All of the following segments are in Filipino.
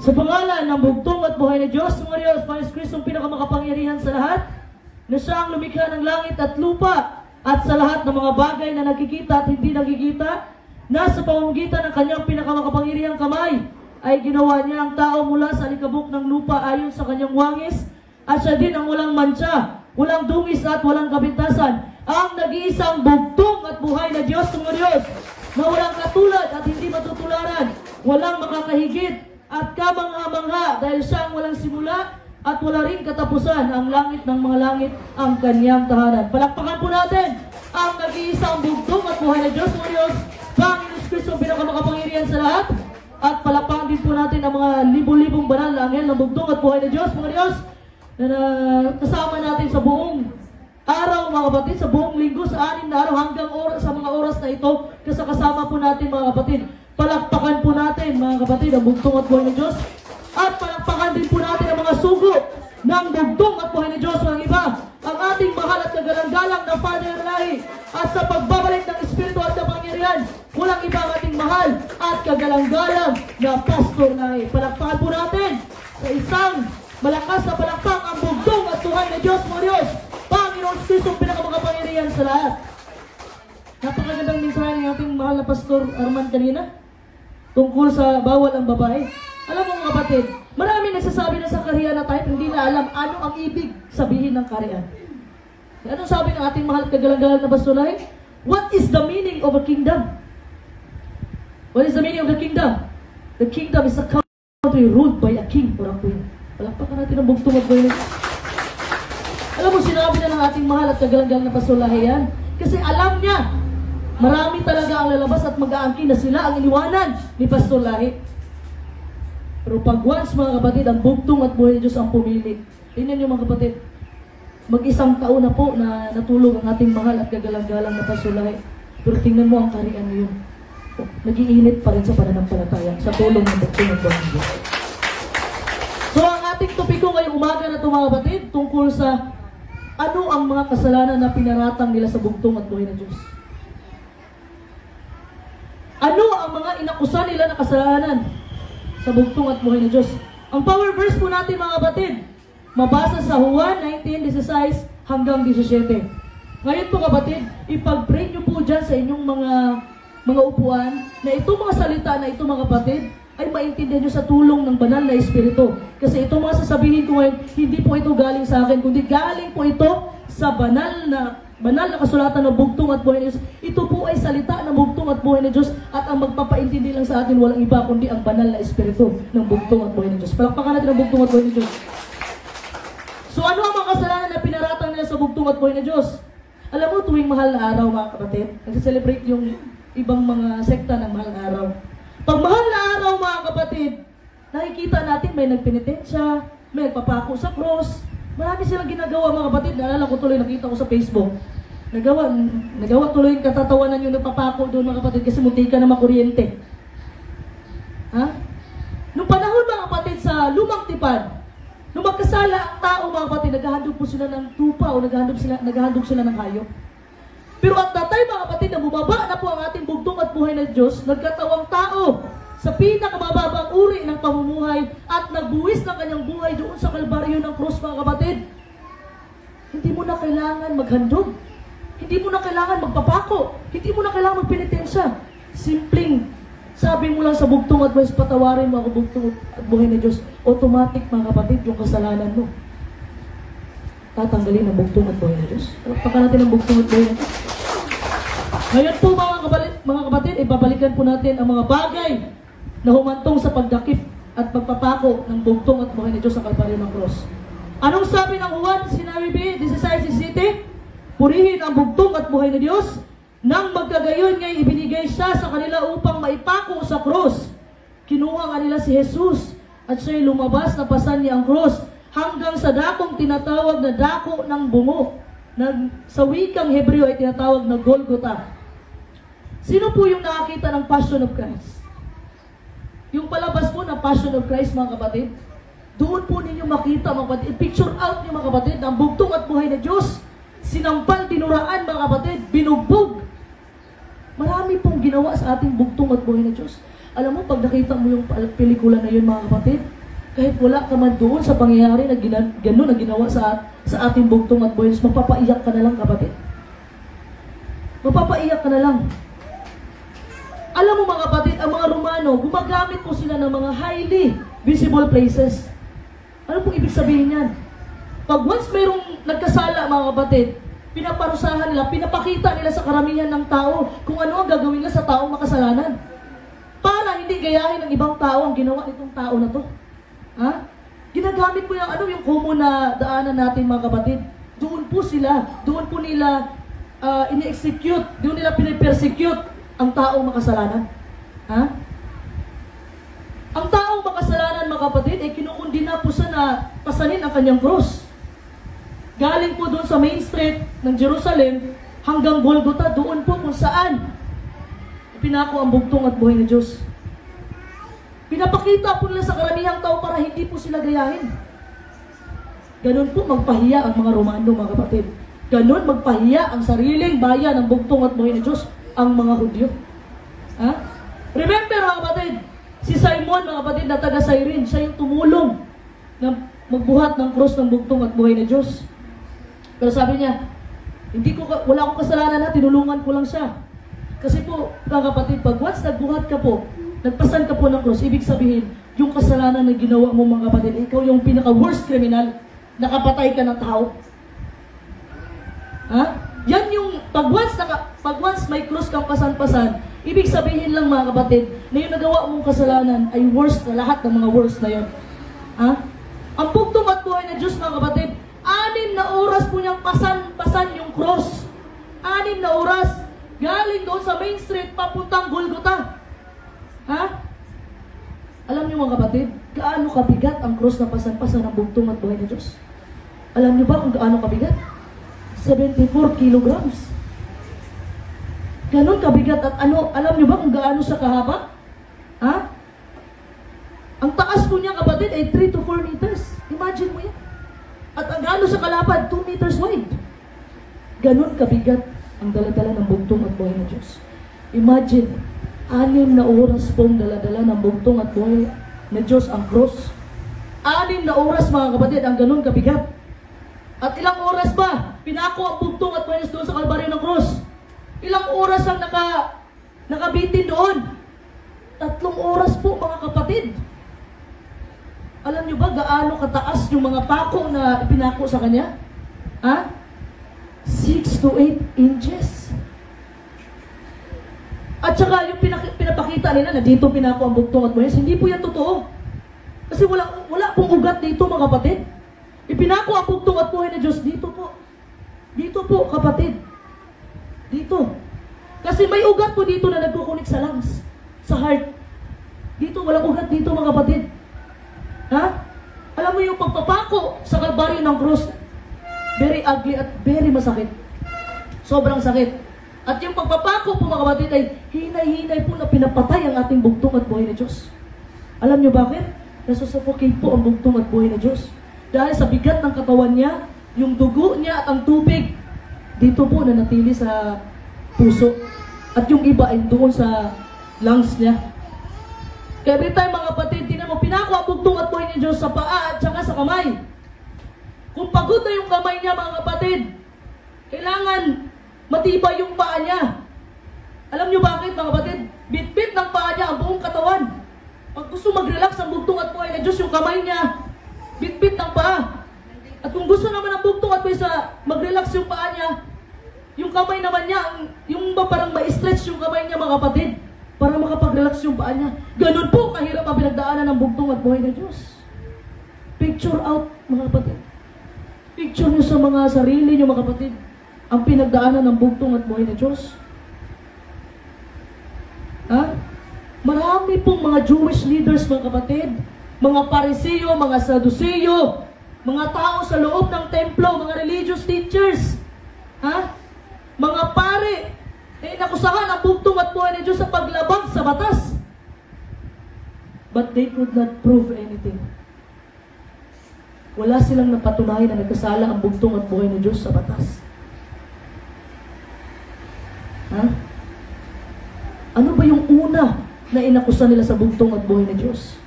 Sa pangalan ng bugtong at buhay na Diyos, sumariyo sa Panginoon Kristo ang pinakamakapangyarihan sa lahat, na siya ang lumikha ng langit at lupa, at sa lahat ng mga bagay na nakikita at hindi nakikita, na sa pamamagitan ng kanyang pinakamakapangyarihang kamay, ay ginawa niya ang tao mula sa alikabok ng lupa ayon sa kanyang wangis, at siya din ang walang mantsa, walang dungis at walang kabintasan, ang nag-iisang bugtong at buhay na Diyos, sumariyo, na walang katulad at hindi matutularan, walang makakahigit, at kamangha-mangha dahil siya ang walang simula at wala rin katapusan, ang langit ng mga langit ang kanyang tahanan. Palakpakan po natin ang nag-iisang bugtong at buhay na Diyos, mga Diyos, Panginoon Kristo, pinakamakapangyarihan sa lahat. At palakpakan din po natin ang mga libo-libong banal na anghel ng bugtong at buhay na Diyos, mga Diyos, na kasama natin sa buong araw, mga kapatid, sa buong linggo, sa 6 na araw hanggang sa mga oras na ito, kasama po natin, mga kapatid. Palakpakan po natin, mga kapatid, ang bugtong at buhay ng Diyos. At palakpakan din po natin ang mga sugo ng bugtong at buhay ng Diyos, mga iba. Ang ating mahal at kagalang-galang na Father Lahi. At sa pagbabalik ng Espiritu at kapangyarihan, walang iba ang ating mahal at kagalang-galang na Pastor Lahi. Palakpakan po natin sa isang malakas na palakpak ang bugtong at buhay ng Diyos, mga Diyos. Panginoon Kristo, pinakamakapangyarihan sa lahat. Napakagandang mensahe ng ating mahal na Pastor Arman kanina tungkol sa bawal ang babae. Alam mo mga kapatid, marami nagsasabi na sa kaharian na tayo hindi na alam ano ang ibig sabihin ng kaharian. Anong sabi ng ating mahal at kagalang-galang na Pastor Lahi? What is the meaning of a kingdom? What is the meaning of the kingdom? The kingdom is a country ruled by a king or a queen. Palakpakan natin ang bugtong at buhay. Alam mo, sinabi na ng ating mahal at kagalang-galang na Pastor Lahi yan. Kasi alam niya, marami talaga ang lalabas at mag-aangkin na sila ang iniwanan ni Pastor Lahi. Pero pag once, mga kapatid, ang bugtong at buhay ni Diyos ang pumili. Tingnan niyo, mga kapatid, mag-isang taon na po na natulog ang ating mahal at kagalang-galang na Pastor Lahi. Pero tingnan mo ang kaharian ngayon. Nag-iinit pa rin sa pananampalataya sa tulong ng bugtong at buhay ni Diyos. So, ang ating topiko ngayong umaga na ito, mga kapatid, tungkol sa ano ang mga kasalanan na pinaratang nila sa bugtong at buhay ng Diyos. Ano ang mga inakusan nila na kasalanan sa bugtong at buhay ng Diyos? Ang power verse po natin, mga kapatid, mabasa sa Juan 19:16 hanggang 17. Ngayon po, kapatid, ipag-pray nyo po dyan sa inyong mga upuan na itong mga salita na ito, mga kapatid, ay maintindihan nyo sa tulong ng banal na Espiritu. Kasi ito mga sasabihin ko ngayon, hindi po ito galing sa akin, kundi galing po ito sa banal na kasulatan ng bugtong at buhay ng Diyos. Ito po ay salita ng bugtong at buhay ng Diyos, at ang magpapaintindi lang sa atin walang iba kundi ang banal na Espiritu ng bugtong at buhay ng Diyos. Palakpakan natin ang bugtong at buhay ng Diyos. So ano ang mga kasalanan na pinaratang nila sa bugtong at buhay ng Diyos? Alam mo, tuwing mahal na araw, mga kapatid, nagse-celebrate yung ibang mga sekta ng mahal na araw. Pag mahal na araw, mga kapatid, nakikita natin may nagpenitensya, may nagpapako sa cross. Marami silang ginagawa, mga kapatid. Naalala ko tuloy, nakita ko sa Facebook. Nagawa tuloy yung katatawanan yung nagpapako doon, mga kapatid, kasi munti ka na makuryente. Ha? Noong panahon, mga kapatid, sa lumang tipan, nung magkasala ang tao, mga kapatid, naghahandog po sila ng tupa o naghahandog sila ng hayop. Pero at that time, mga kapatid, na bumaba na po ang ating bugtong at buhay ng Diyos, nagkatawang tao sa pinakamababang uri ng pamumuhay at nagbuwis ng kanyang buhay doon sa kalbaryo ng cross, mga kapatid. Hindi mo na kailangan maghandog. Hindi mo na kailangan magpapako. Hindi mo na kailangan magpenitensya. Simpleng, sabi mo lang sa bugtong at buhay, patawarin mo ako bugtong at buhay ng Diyos. Automatic, mga kapatid, yung kasalanan mo tatanggalin ang bugtong at buhay ng Diyos. Pagka natin ang bugtong at buhay ng Diyos. Ngayon po, mga kapatid, ibabalikan po natin ang mga bagay na humantong sa pagdakip at pagpapako ng bugtong at buhay ng Diyos sa kalbaryo ng cross. Anong sabi ng Juan, sinabi 16:17? Purihin ang bugtong at buhay ng Diyos, nang magkagayon ngay ibinigay siya sa kanila upang maipako sa cross. Kinuha nga nila si Jesus at siya'y lumabas na pasan niya ang cross hanggang sa dakong tinatawag na dako ng bungo, na sa wikang Hebreo ay tinatawag na Golgotha. Sino po yung nakakita ng Passion of Christ? Yung palabas po na Passion of Christ, mga kapatid, doon po ninyo makita, mga kapatid, picture out niyo, mga kapatid, ang bugtong at buhay na Diyos, sinampal, tinuraan, mga kapatid, binugbog. Marami pong ginawa sa ating bugtong at buhay na Diyos. Alam mo, pag nakita mo yung pelikula na yun, mga kapatid, kahit wala ka man doon sa pangyayari na gano'n na ginawa sa ating bugtong at buhay, mapapaiyak ka na lang, kapatid. Mapapaiyak ka na lang. Alam mo, mga kapatid, ang mga Romano, gumagamit po sila ng mga highly visible places. Ano pong ibig sabihin yan? Pag once mayroong nagkasala, mga kapatid, pinaparusahan nila, pinapakita nila sa karamihan ng tao kung ano ang gagawin nila sa taong makasalanan. Para hindi gayahin ng ibang tao ang ginawa nitong tao na to. Ha? Ginagamit po yung common na daanan natin, mga kapatid. Doon po nila ini-execute, doon nila pinipersecute ang taong makasalanan. Ha? Ang taong makasalanan, mga kapatid, ay kinukundina po sa na pasanin ang kanyang cross. Galing po doon sa main street ng Jerusalem hanggang Golgotha, doon po kung saan pinako ang bugtong at buhay na Diyos. Pinapakita po nila sa karamihang tao para hindi po sila gayahin. Ganun po magpahiya ang mga Romano, mga kapatid. Ganun magpahiya ang sariling bayan ng bugtong at buhay na Diyos, ang mga Hudyo. Ha? Remember, mga kapatid, si Simon, mga kapatid, na taga Cyrene, siya yung tumulong na magbuhat ng cross ng bugtong at buhay na Diyos. Pero sabi niya, wala akong kasalanan na, tinulungan ko lang siya. Kasi po, mga kapatid, pag once nagbuhat ka po, nagpasan ka po ng cross, ibig sabihin, yung kasalanan na ginawa mo, mga kapatid, ikaw yung pinaka-worst criminal, nakapatay ka ng tao. Ha? Yan yung, pag once may cross kang pasan-pasan, ibig sabihin lang, mga kapatid, na yung nagawa mong kasalanan ay worst na lahat ng mga worst na yun. Ha? Ang bugtong at buhay na Diyos, mga kapatid, 6 na oras po niyang pasan-pasan yung cross. 6 na oras. Galing doon sa main street, papuntang Golgotha. Ha? Alam niyo, mga kapatid, gaano kabigat ang cross na pasan-pasan ng bugtong at buhay na Diyos? Alam niyo ba kung gaano kabigat? 74 kilograms. Ganon kabigat at alam niyo ba kung gaano siya kahaba? Ha? Ang taas po niya, kapatid, ay 3 to 4 meters. Imagine mo yan. At ang gaano siya kalapad, 2 meters wide. Ganon kabigat ang daladala ng bugtong at buhay na Diyos. Imagine, 6 na oras pong daladala ng bugtong at buhay na Diyos ang cross. 6 na oras, mga kapatid, ang ganon kabigat. At ilang oras ba pinako ang bugtong at buhay na Diyos doon sa kalbaryo ng cross? Ilang oras ang nakabitin doon? 3 oras po, mga kapatid. Alam niyo ba gaano kataas yung mga pako na pinako sa kanya? Ha? 6 to 8 inches. At saka yung pinapakita nila na dito pinako ang bugtong at buhay, hindi po yan totoo. Kasi wala pong ugat dito, mga kapatid. Ipinako ang bugtong at buhay na Diyos dito po. Dito po, kapatid. Dito. Kasi may ugat po dito na nagkukunik sa lungs, sa heart. Dito, walang ugat dito, mga kapatid. Ha? Alam mo yung pagpapako sa kalbaryo ng cross, very ugly at very masakit. Sobrang sakit. At yung pagpapako po, mga kapatid, ay hinay-hinay po na pinapatay ang ating bugtong at buhay na Diyos. Alam niyo bakit? Nasusuffocate po ang bugtong at buhay na Diyos. Dahil sa bigat ng katawan niya, yung dugo niya at ang tubig, dito po nanatili sa puso. At yung iba ay doon sa lungs niya. Every time, mga kapatid, tinan mo, pinako ang bugtong at buhay ni Diyos sa paa at saka sa kamay. Kung pagod na yung kamay niya, mga kapatid, kailangan matibay yung paa niya. Alam niyo bakit, mga kapatid? Bit-bit ng paa niya ang buong katawan. Pag gusto mag-relax ang bugtong at buhay ni Diyos, yung kamay niya, bit-bit ng paa. At kung gusto naman ang bugtong at buhay sa mag-relax yung paa niya, yung kamay naman niya, yung parang ma-stretch yung kamay niya, mga kapatid, para makapag-relax yung paa niya. Ganun po kahirap ang pinagdaanan ng bugtong at buhay na Diyos. Picture out, mga kapatid. Picture niyo sa mga sarili niyo, mga kapatid, ang pinagdaanan ng bugtong at buhay na Diyos. Ha? Marami pong mga Jewish leaders, mga kapatid, mga Pariseo, mga Saduceo, mga tao sa loob ng templo, mga religious teachers, ha? Mga pare, nakusahan ang bugtong at buhay ni Diyos sa paglabag sa batas. But they could not prove anything. Wala silang napatunayan na nagkasala ang bugtong at buhay ni Diyos sa batas. Ha? Ano ba yung una na inakusa nila sa bugtong at buhay na Diyos.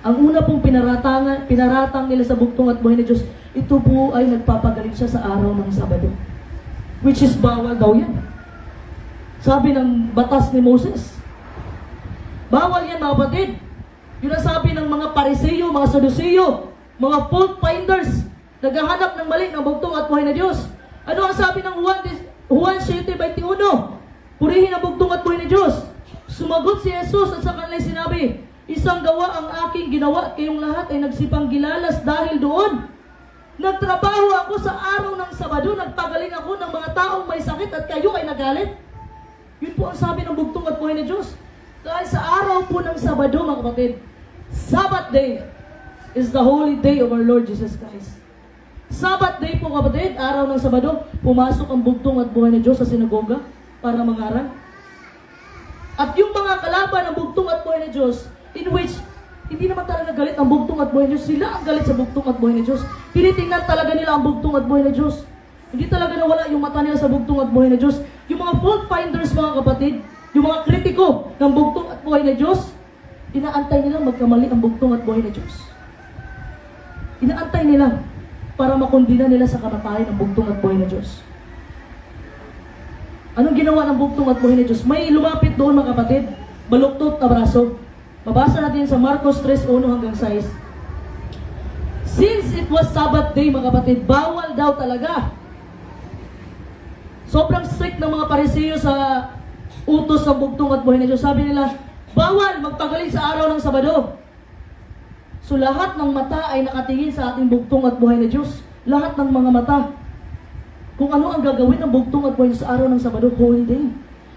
Ang una pong pinaratang nila sa bugtong at buhay na Diyos, ito po ay nagpapagaling siya sa araw ng Sabado. Which is bawal daw yan. Sabi ng batas ni Moses. Bawal yan mga kapatid. Yun ang sabi ng mga Pariseo, mga Saduceo, mga fault finders, naghahanap ng mali ng bugtong at buhay na Diyos. Ano ang sabi ng Juan 7:21? Purihin ang bugtong at buhay na Diyos. Sumagot si Jesus at sa kanila sinabi, isang gawa ang aking ginawa at kayong lahat ay nagsipang gilalas dahil doon. Nagtrabaho ako sa araw ng Sabado, nagpagaling ako ng mga taong may sakit at kayo ay nagalit. Yun po ang sabi ng bugtong at buhay na Diyos. Dahil sa araw po ng Sabado, mga kapatid, Sabbath day is the holy day of our Lord Jesus Christ. Sabbath day po kapatid, araw ng Sabado, pumasok ang bugtong at buhay na Diyos sa sinagoga para mangaral. At yung mga kalaban ng bugtong at buhay na Diyos, in which hindi naman talaga galit ang bugtong at buhay na Diyos, sila ang galit sa bugtong at buhay na Diyos. Tinitingnan talaga nila ang bugtong at buhay na Diyos. Hindi talaga nawala yung mata nila sa bugtong at buhay na Diyos. Yung mga fault finders mga kapatid, yung mga kritiko ng bugtong at buhay na Diyos, inaantay nila magkamali ang bugtong at buhay na Diyos. Inaantay nila para makondina nila sa kamatayan ng bugtong at buhay na Diyos. Anong ginawa ng bugtong at buhay na Diyos? May lumapit doon mga kapatid, baluktot na braso. Mabasa natin sa Marcos 3:1-6. Since it was Sabbath day mga kapatid, bawal daw talaga. Sobrang strict ng mga Pariseo sa utos ng bugtong at buhay na Diyos. Sabi nila, bawal magpagaling sa araw ng Sabado. So lahat ng mata ay nakatingin sa ating bugtong at buhay na Diyos. Lahat ng mga mata. Kung ano ang gagawin ng bugtong at buhay sa araw ng Sabado, holy day.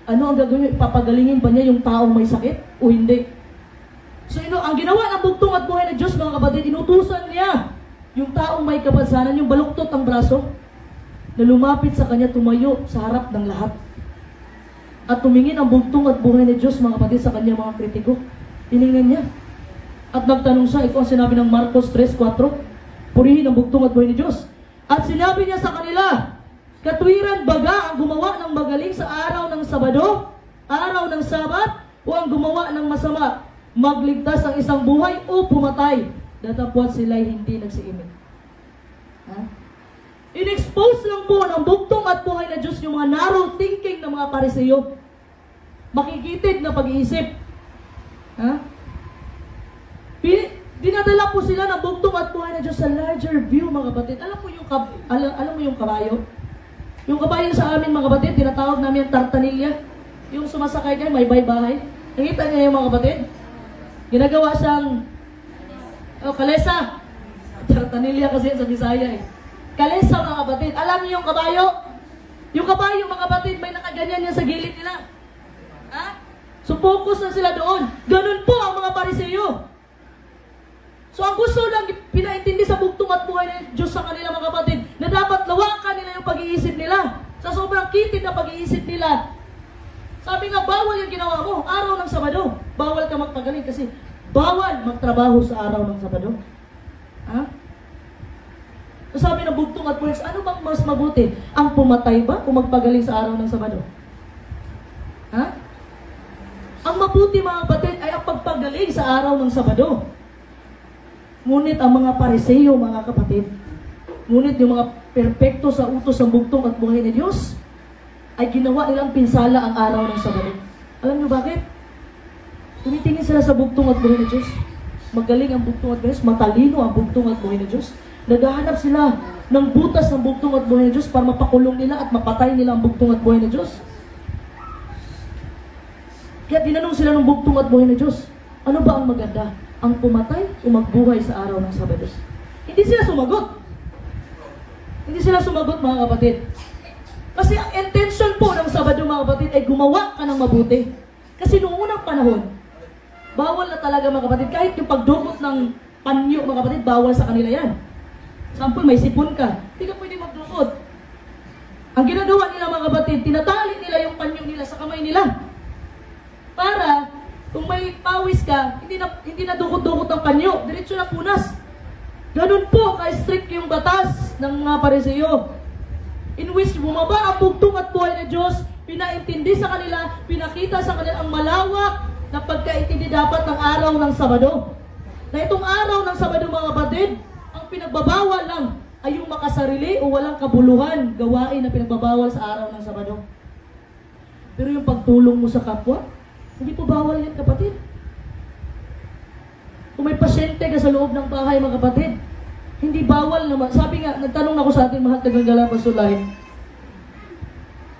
Ano ang gagawin? Papagalingin ba niya yung taong may sakit o hindi? So ang ginawa ng bugtong at buhay na Diyos mga kapatid, inutusan niya yung taong may kapansanan, yung baluktot ang braso, na lumapit sa kanya, tumayo sa harap ng lahat. At tumingin ang bugtong at buhay na Diyos mga kapatid sa kanya mga kritiko. Tiningnan niya. At nagtanong siya, ito ang sinabi ng Marcos 3:4, purihin ang bugtong at buhay ni Diyos. At sinabi niya sa kanila, katwiran baga ang gumawa ng magaling sa araw ng Sabado, araw ng Sabat, o ang gumawa ng masama, magligtas ang isang buhay o pumatay, datapwat sila'y hindi nagsiimik. In-expose lang po ng bugtong at buhay na Diyos yung mga narrow thinking ng mga Pariseo. Makikitid na pag-iisip. Dinadala po sila ng bugtong at buhay na Diyos sa larger view mga kapatid. Alam mo yung kabayo? Yung kabayo sa amin mga kapatid, tinatawag namin yung tartanilya. Yung sumasakay kayo, may baybahay. Nakita niya yung mga kapatid? Ginagawa siyang kalesa. Tartanilya kasi sa Bisaya eh. Kalesa mga kapatid. Alam niyo yung kabayo? Yung kabayo mga kapatid, may nakaganyan yan sa gilid nila. So focus na sila doon. Ganun po ang mga Pariseo. So ang gusto lang pinaintindi sa bugtong at buhay ng Diyos sa kanila mga kapatid, na dapat lawakan nila yung pag-iisip nila. Sa sobrang kitid na pag-iisip nila. Sabi nga, bawal yung ginawa mo, araw ng Sabado. Bawal ka magpagaling kasi bawal magtrabaho sa araw ng Sabado. So sabi ng bugtong at buhay, ano bang mas mabuti? Ang pumatay ba o magpagaling sa araw ng Sabado? Ang mabuti mga kapatid ay ang pagpagaling sa araw ng Sabado. Ngunit ang mga Pariseo, mga kapatid, ngunit yung mga perpekto sa utos ng bugtong at buhay ni Diyos, ay ginawa nilang pinsala ang araw ng Sabado. Alam niyo bakit? Tumitingin sila sa bugtong at buhay ni Diyos. Magaling ang bugtong at buhay ni Diyos, matalino ang bugtong at buhay ni Diyos. Naghahanap sila ng butas ng bugtong at buhay ni Diyos para mapakulong nila at mapatay nila ang bugtong at buhay ni Diyos. Kaya tinanong sila ng bugtong at buhay ni Diyos, ano ba ang maganda? Ang pumatay o magbuhay sa araw ng Sabado? Hindi sila sumagot. Hindi sila sumagot mga kapatid. Kasi ang intention po ng Sabado mga kapatid ay gumawa ka ng mabuti. Kasi noong unang panahon, bawal na talaga mga kapatid. Kahit yung pagdukot ng panyo mga kapatid, bawal sa kanila yan. Sample, may sipon ka, hindi ka pwede magdukot. Ang ginagawa nila mga kapatid, tinatali nila yung panyo nila sa kamay nila. Para kung may pawis ka, hindi na dukot-dukot ang panyo, diretso na punas. Ganun po ka-strict yung batas ng mga Pariseo. In which bumaba ang bugtong at buhay na Diyos, pinaintindi sa kanila, pinakita sa kanila ang malawak na pagkaintindi dapat ng araw ng Sabado. Na itong araw ng Sabado, mga kapatid, ang pinagbabawal lang ay yung makasarili o walang kabuluhan gawain na pinagbabawal sa araw ng Sabado. Pero yung pagtulong mo sa kapwa, hindi po bawal yan, kapatid. Kung may pasyente ka sa loob ng bahay, mga kapatid, hindi bawal naman. Sabi nga, nagtanong ako sa ating mahal taganggala pasulahin.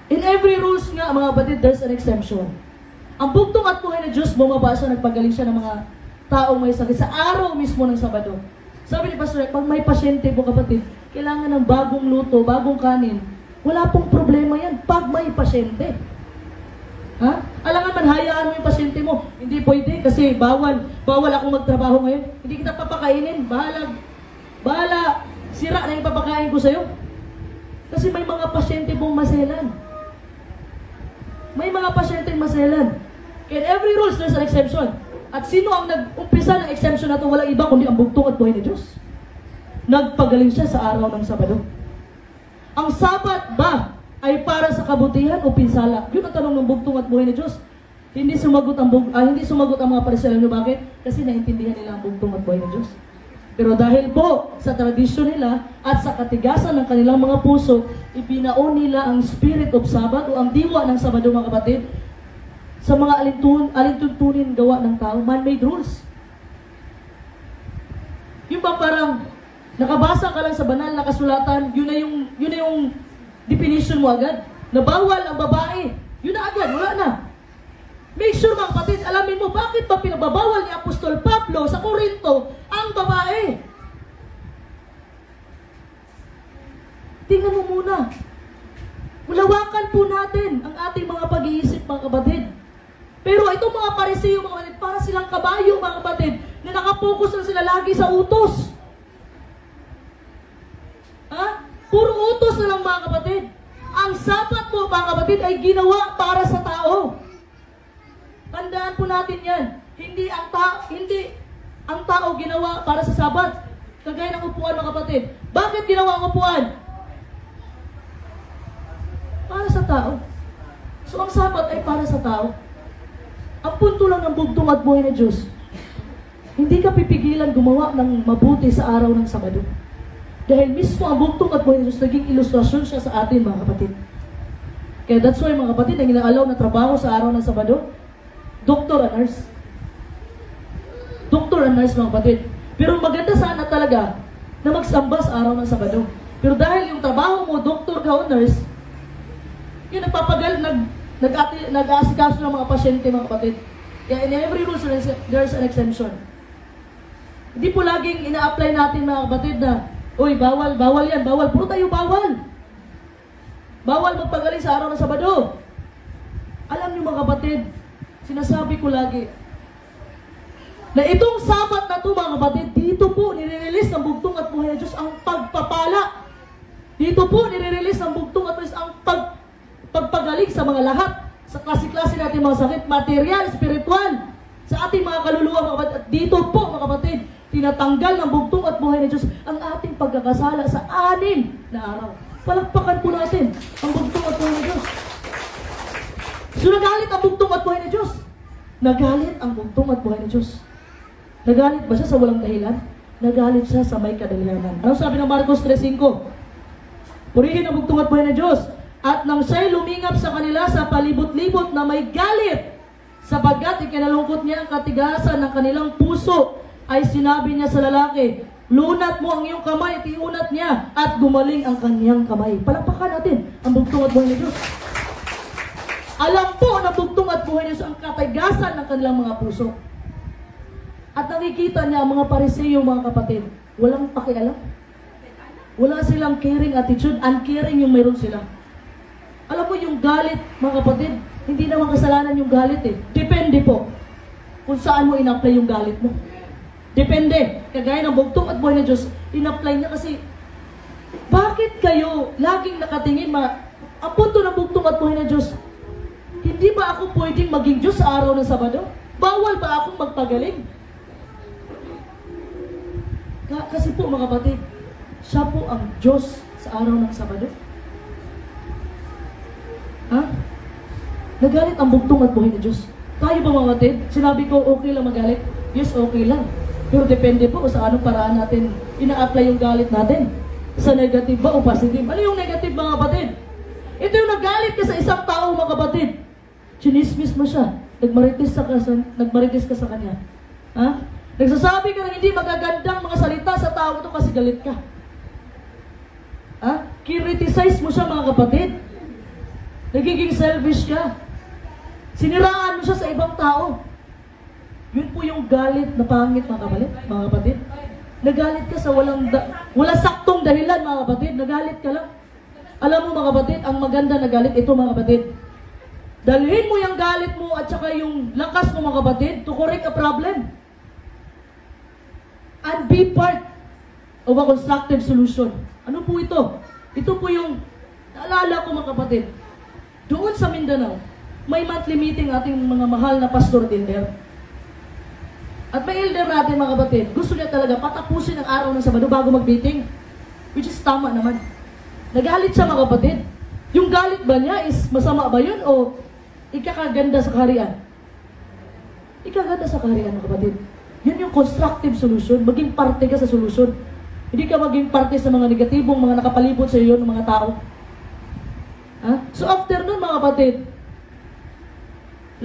In every rules nga, mga kapatid, there's an exemption. Ang bugtong at buhay na Diyos, bumaba siya, nagpagaling siya ng mga taong may sakit sa araw mismo ng Sabado. Sabi ni Pastor, pag may pasyente po, kapatid, kailangan ng bagong luto, bagong kanin. Wala pong problema yan pag may pasyente. Ha? Alangan man, hayaan mo yung pasyente mo. Hindi pwede kasi bawal akong magtrabaho ngayon. Hindi kita papakainin. Bahala, sira na yung papakain ko sa'yo. Kasi may mga pasyente pong maselan. May mga pasyente maselan. In every rules, there's an exception. At sino ang nag-umpisa ng exemption na ito? Walang iba kundi ang bugtong at buhay ni Diyos. Nagpagaling siya sa araw ng Sabado. Ang Sabat ba ay para sa kabutihan o pinsala? Yun ang tanong ng bugtong at buhay ni Diyos. Hindi sumagot ang mga Pariseo. Alam niyo bakit? Kasi naintindihan nila ang bugtong at buhay ni Diyos. Pero dahil po sa tradisyon nila at sa katigasan ng kanilang mga puso, ibinaon nila ang spirit of Sabbath o ang diwa ng Sabado, mga kapatid, sa mga alintuntunin gawa ng tao, man-made rules. Yung ba parang nakabasa ka lang sa banal na kasulatan, yun na yung definition mo agad. Na bawal ang babae, yun na agad, wala na. Make sure, mga kapatid, alamin mo bakit ba pinagbabawal ni Apostol Pablo sa Corinto ang babae. Tingnan mo muna. Ulawakan po natin ang ating mga pag-iisip, mga kapatid. Pero itong mga Pariseo, mga kapatid, para silang kabayo, mga kapatid, na nakapokus na sila lagi sa utos. Ha? Puro utos na lang, mga kapatid. Ang Sabat mo, mga kapatid, ay ginawa para sa tao. Tandaan po natin yan. Hindi ang tao ginawa para sa Sabat. Kagaya ng upuan, mga kapatid. Bakit ginawa ang upuan? Para sa tao. So ang Sabat ay para sa tao. Ang punto lang ng bugtong at buhay na Diyos, hindi ka pipigilan gumawa ng mabuti sa araw ng Sabado. Dahil mismo ang bugtong at buhay na Diyos, naging ilustrasyon siya sa atin, mga kapatid. Kaya that's why, mga kapatid, ang inaalaw na trabaho sa araw ng Sabado, doctor and nurse. Doctor and nurse, mga kapatid. Pero maganda sana talaga na magsamba sa araw ng Sabado. Pero dahil yung trabaho mo, doctor ka o nurse, yung nag-aasikaso ng mga pasyente, mga kapatid. Kaya in every rule, there's an exemption. Hindi po laging ina-apply natin, mga kapatid, na, uy, bawal yan, bawal. Puro tayo bawal. Bawal magpagaling sa araw ng Sabado. Alam niyo, mga kapatid, sinasabi ko lagi, na itong Sabat na ito, mga kapatid, dito po nire-release ng bugtong at buhay na Diyos ang pagpapala. Dito po nire-release ng bugtong at Diyos ang pagpagaling sa mga lahat, sa klase-klase natin mga sakit, material, spiritual, sa ating mga kaluluwa, mga kapatid. At dito po, mga kapatid, tinatanggal ng bugtong at buhay na Diyos ang ating pagkakasala sa 6 na araw. Palakpakan po natin ang bugtong at buhay na Diyos. So nagalit ang bugtong at buhay na Diyos. Nagalit ang bugtong at buhay na Diyos. Nagalit ba siya sa walang dahilan? Nagalit siya sa may kadalihanan. Ano sabi ng Marcos 3:5? Purihin ang bugtong at buhay na Diyos. At nang siya'y lumingap sa kanila sa palibot-libot na may galit, sapagkat ikinalungkot niya ang katigasan ng kanilang puso, ay sinabi niya sa lalaki, lunat mo ang iyong kamay at iunat niya, at gumaling ang kanyang kamay. Palakpakan natin ang bugtong at buhay na Diyos. Alam po na bugtong at buhay na Diyos ang katigasan ng kanilang mga puso. At nakikita niya ang mga Pariseo, mga kapatid, walang pakialam. Wala silang caring attitude, uncaring yung mayroon sila. Alam mo yung galit, mga kapatid, hindi naman kasalanan yung galit eh. Depende po kung saan mo in-apply yung galit mo. Depende. Kagaya ng bugtong at buhay na Diyos, in-apply niya kasi, bakit kayo laging nakatingin, ang punto ng bugtong at buhay na Diyos, hindi ba ako pwedeng maging Diyos sa araw ng Sabado? Bawal ba akong magpagaling? Kasi po, mga kapatid, siya po ang Diyos sa araw ng Sabado. Ha? Nagalit ang bugtong at buhay na Diyos. Tayo ba mga kapatid? Sinabi ko, okay lang magalit? Yes, okay lang. Pero depende po sa anong paraan natin ina-apply yung galit natin. Sa negative ba o positive? Ano yung negative mga kapatid? Ito yung nagalit ka sa isang tao mga kapatid. Chinismis mo siya. Nagmarites ka sa kanya. Ha? Nagsasabi ka ng hindi magagandang mga salita sa tao ito kasi galit ka. Ha? Criticize mo siya mga kapatid. Nagiging selfish ka. Siniraan mo siya sa ibang tao. Yun po yung galit na pangit mga kapatid. Nagalit ka sa walang saktong dahilan mga kapatid. Nagalit ka lang. Alam mo mga kapatid, ang maganda na galit ito mga kapatid. Dalhin mo yung galit mo at saka yung lakas mo mga kapatid to correct a problem. And be part of a constructive solution. Ano po ito? Ito po yung naalala ko mga kapatid. Doon sa Mindanao, may monthly meeting ating mga mahal na pastor elder. At may elder natin mga kapatid, gusto niya talaga patapusin ang araw ng Sabado bago mag-meeting. Which is tama naman. Nagalit siya mga kapatid. Yung galit ba niya is masama ba yun o ikakaganda sa kaharian? Ikaganda sa kaharian mga kapatid. Yun yung constructive solution. Maging parte ka sa solution. Hindi ka maging parte sa mga negatibong mga nakapalibot sa iyo ng mga tao. Ha? So after nun mga kapatid,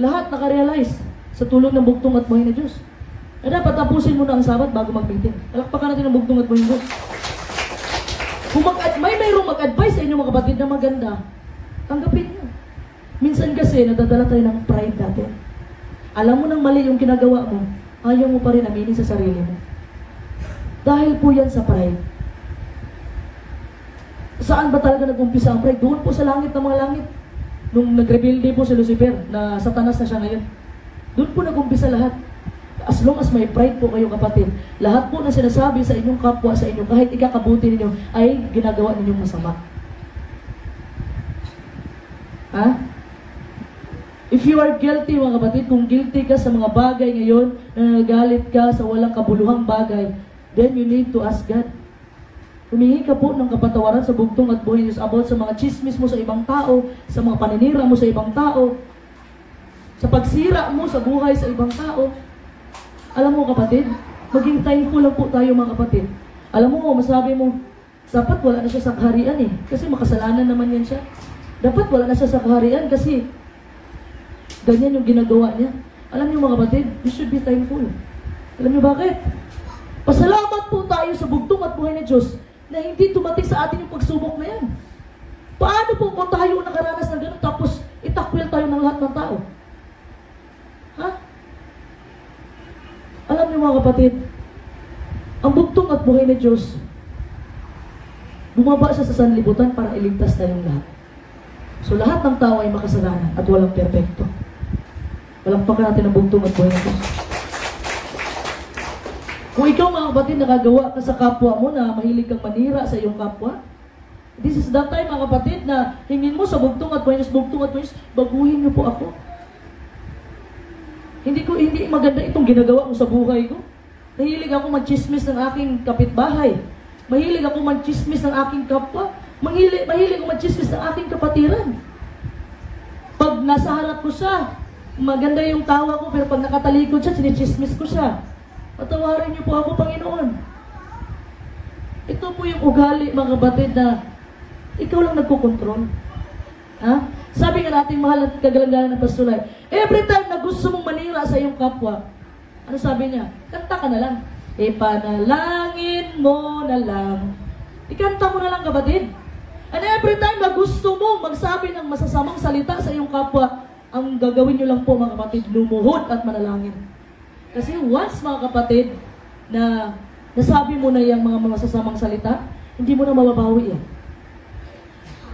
lahat nakarealize sa tulong ng bugtong at buhay na Diyos. Dapat tapusin mo na ang Sabat bago mag-meeting. Talakpakan natin ang bugtong at buhay na Diyos. Kung mayroong mag-advise sa inyo mga kapatid na maganda, tanggapin nyo. Minsan kasi nadadala tayo ng pride natin. Alam mo nang mali yung ginagawa mo, ayaw mo pa rin aminin sa sarili mo. Dahil po yan sa pride. Saan ba talaga nag-umpisa ang pride? Doon po sa langit ng mga langit. Nung nag-rebelde po si Lucifer, na satanas na siya ngayon. Doon po nag-umpisa lahat. As long as may pride po kayo kapatid, lahat po na sinasabi sa inyong kapwa, sa inyo, kahit ikakabuti ninyo, ay ginagawa ninyong masama. Ha? If you are guilty mga kapatid, kung guilty ka sa mga bagay ngayon, na nagalit ka sa walang kabuluhang bagay, then you need to ask God. Humingi ka po ng kapatawaran sa bugtong at buhay Diyos about sa mga chismis mo sa ibang tao, sa mga paninira mo sa ibang tao, sa pagsira mo sa buhay sa ibang tao. Alam mo kapatid, maging thankful lang po tayo mga kapatid. Alam mo, masabi mo, dapat wala na siya sa kaharian eh. Kasi makasalanan naman yan siya. Dapat wala na siya sa kaharian kasi ganyan yung ginagawa niya. Alam niyo mga kapatid, you should be thankful. Alam niyo bakit? Pasalamat po tayo sa bugtong at buhay na Diyos na hindi tumating sa atin yung pagsubok na yan. Paano po kung tayo nakaranas ng gano'n tapos itakwil tayo ng lahat ng tao? Ha? Alam niyo mga kapatid, ang bugtong at buhay na Diyos, bumaba siya sa sanlibutan para iligtas tayong lahat. So lahat ng tao ay makasalanan at walang perpekto. Walang paka natin ang bugtong at buhay na Diyos. Kung ikaw mga kapatid nakagawa ka sa kapwa mo na mahilig kang manira sa iyong kapwa, this is that time mga kapatid na hingin mo sa bugtong at buhay na Diyos, bugtong at buhay na Diyos, baguhin niyo po ako. Hindi maganda itong ginagawa ko sa buhay ko. Mahilig ako mag-chismis ng aking kapitbahay. Mahilig ako mag-chismis ng aking kapwa. Mahilig ako mag-chismis ng aking kapatiran. Pag nasa harap ko siya, maganda yung tawa ko, pero pag nakatalikod siya, sinichismis ko siya. Patawarin niyo po ako, Panginoon. Ito po yung ugali, mga kapatid, na ikaw lang nagkukontrol. Ha? Sabi nga natin, mahal at kagalangalan ng pastulay, every time na gusto mong manira sa iyong kapwa, ano sabi niya? Kanta ka na lang. Ipanalangin mo na lang. Ikanta mo na lang, kapatid. And every time na gusto mo magsabi ng masasamang salita sa iyong kapwa, ang gagawin niyo lang po, mga kapatid, lumuhod at manalangin. Kasi once, mga kapatid, na nasabi mo na yung mga masasamang salita, hindi mo na mababawi yan.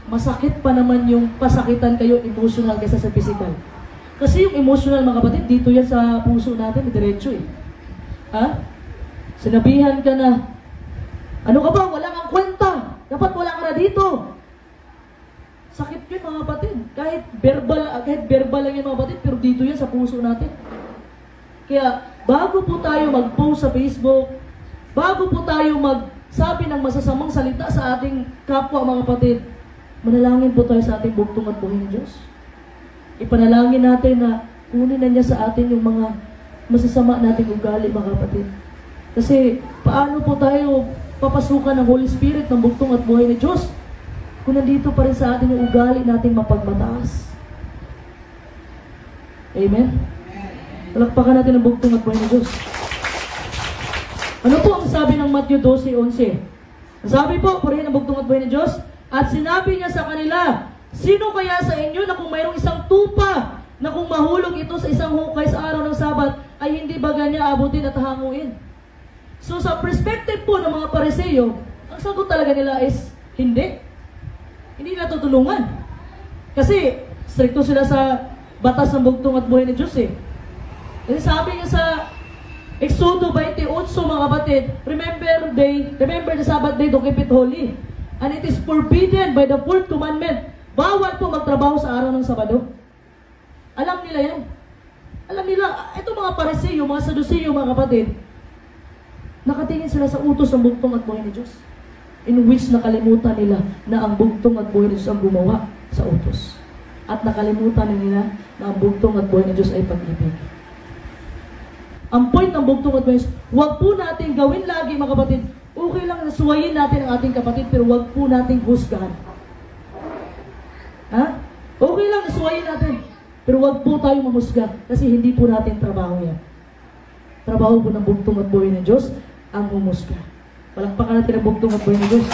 Masakit pa naman yung pasakitan kayo emotional kaysa sa physical. Kasi yung emotional mga kapatid, dito yan sa puso natin, diretso eh. Ha? Sinabihan ka na, ano ka ba? Wala kang kwenta. Dapat wala ka na dito. Sakit yun mga kapatid. Kahit verbal lang yan mga kapatid, pero dito yan sa puso natin. Kaya bago po tayo mag-post sa Facebook, bago po tayo magsabi ng masasamang salita sa ating kapwa mga kapatid, manalangin po tayo sa ating bugtong at buhay ng Diyos. Ipanalangin natin na kunin na niya sa atin yung mga masasama nating ugali, mga kapatid. Kasi paano po tayo papasukan ng Holy Spirit ng bugtong at buhay ni Diyos kung nandito pa rin sa atin yung ugali nating mapagmataas? Amen? Palakpakan natin ang bugtong at buhay ni Diyos. Ano po ang sabi ng Matthew 12:11? Ang sabi po, purihin ang bugtong at buhay ni Diyos. At sinabi niya sa kanila, sino kaya sa inyo na kung mayroong isang tupa na kung mahulog ito sa isang hukay sa araw ng Sabat, ay hindi ba niya abutin at hanguin? So sa perspective po ng mga Pariseo, ang sagot talaga nila is hindi. Hindi nila tutulungan. Kasi stricto sila sa batas ng bugtong at buhay ni Diyos eh. Kasi sabi niya sa Exodo 28, mga kapatid, remember the Sabbath day to keep it holy. And it is forbidden by the fourth commandment. Bawal po magtrabaho sa araw ng Sabado. Alam nila yan. Alam nila, ito mga Pariseo, mga Saduceo, mga kapatid, nakatingin sila sa utos ng bugtong at buhay ni Diyos. In which nakalimutan nila na ang bugtong at buhay ni Diyos ang gumawa sa utos. At nakalimutan nila na ang bugtong at buhay ni Diyos ay pag-ibig. Ang point ng bugtong at buhay ni Diyos, huwag po natin gawin lagi, mga kapatid, okay lang nasuwayin natin ang ating kapatid, pero huwag po natin husgahan. Ha? Okay lang nasuwayin natin, pero huwag po tayo mahusga kasi hindi po natin trabaho yan. Trabaho po ng bugtong at buhay ng Diyos ang humusga. Palakpakan natin ang bugtong at buhay ng Diyos.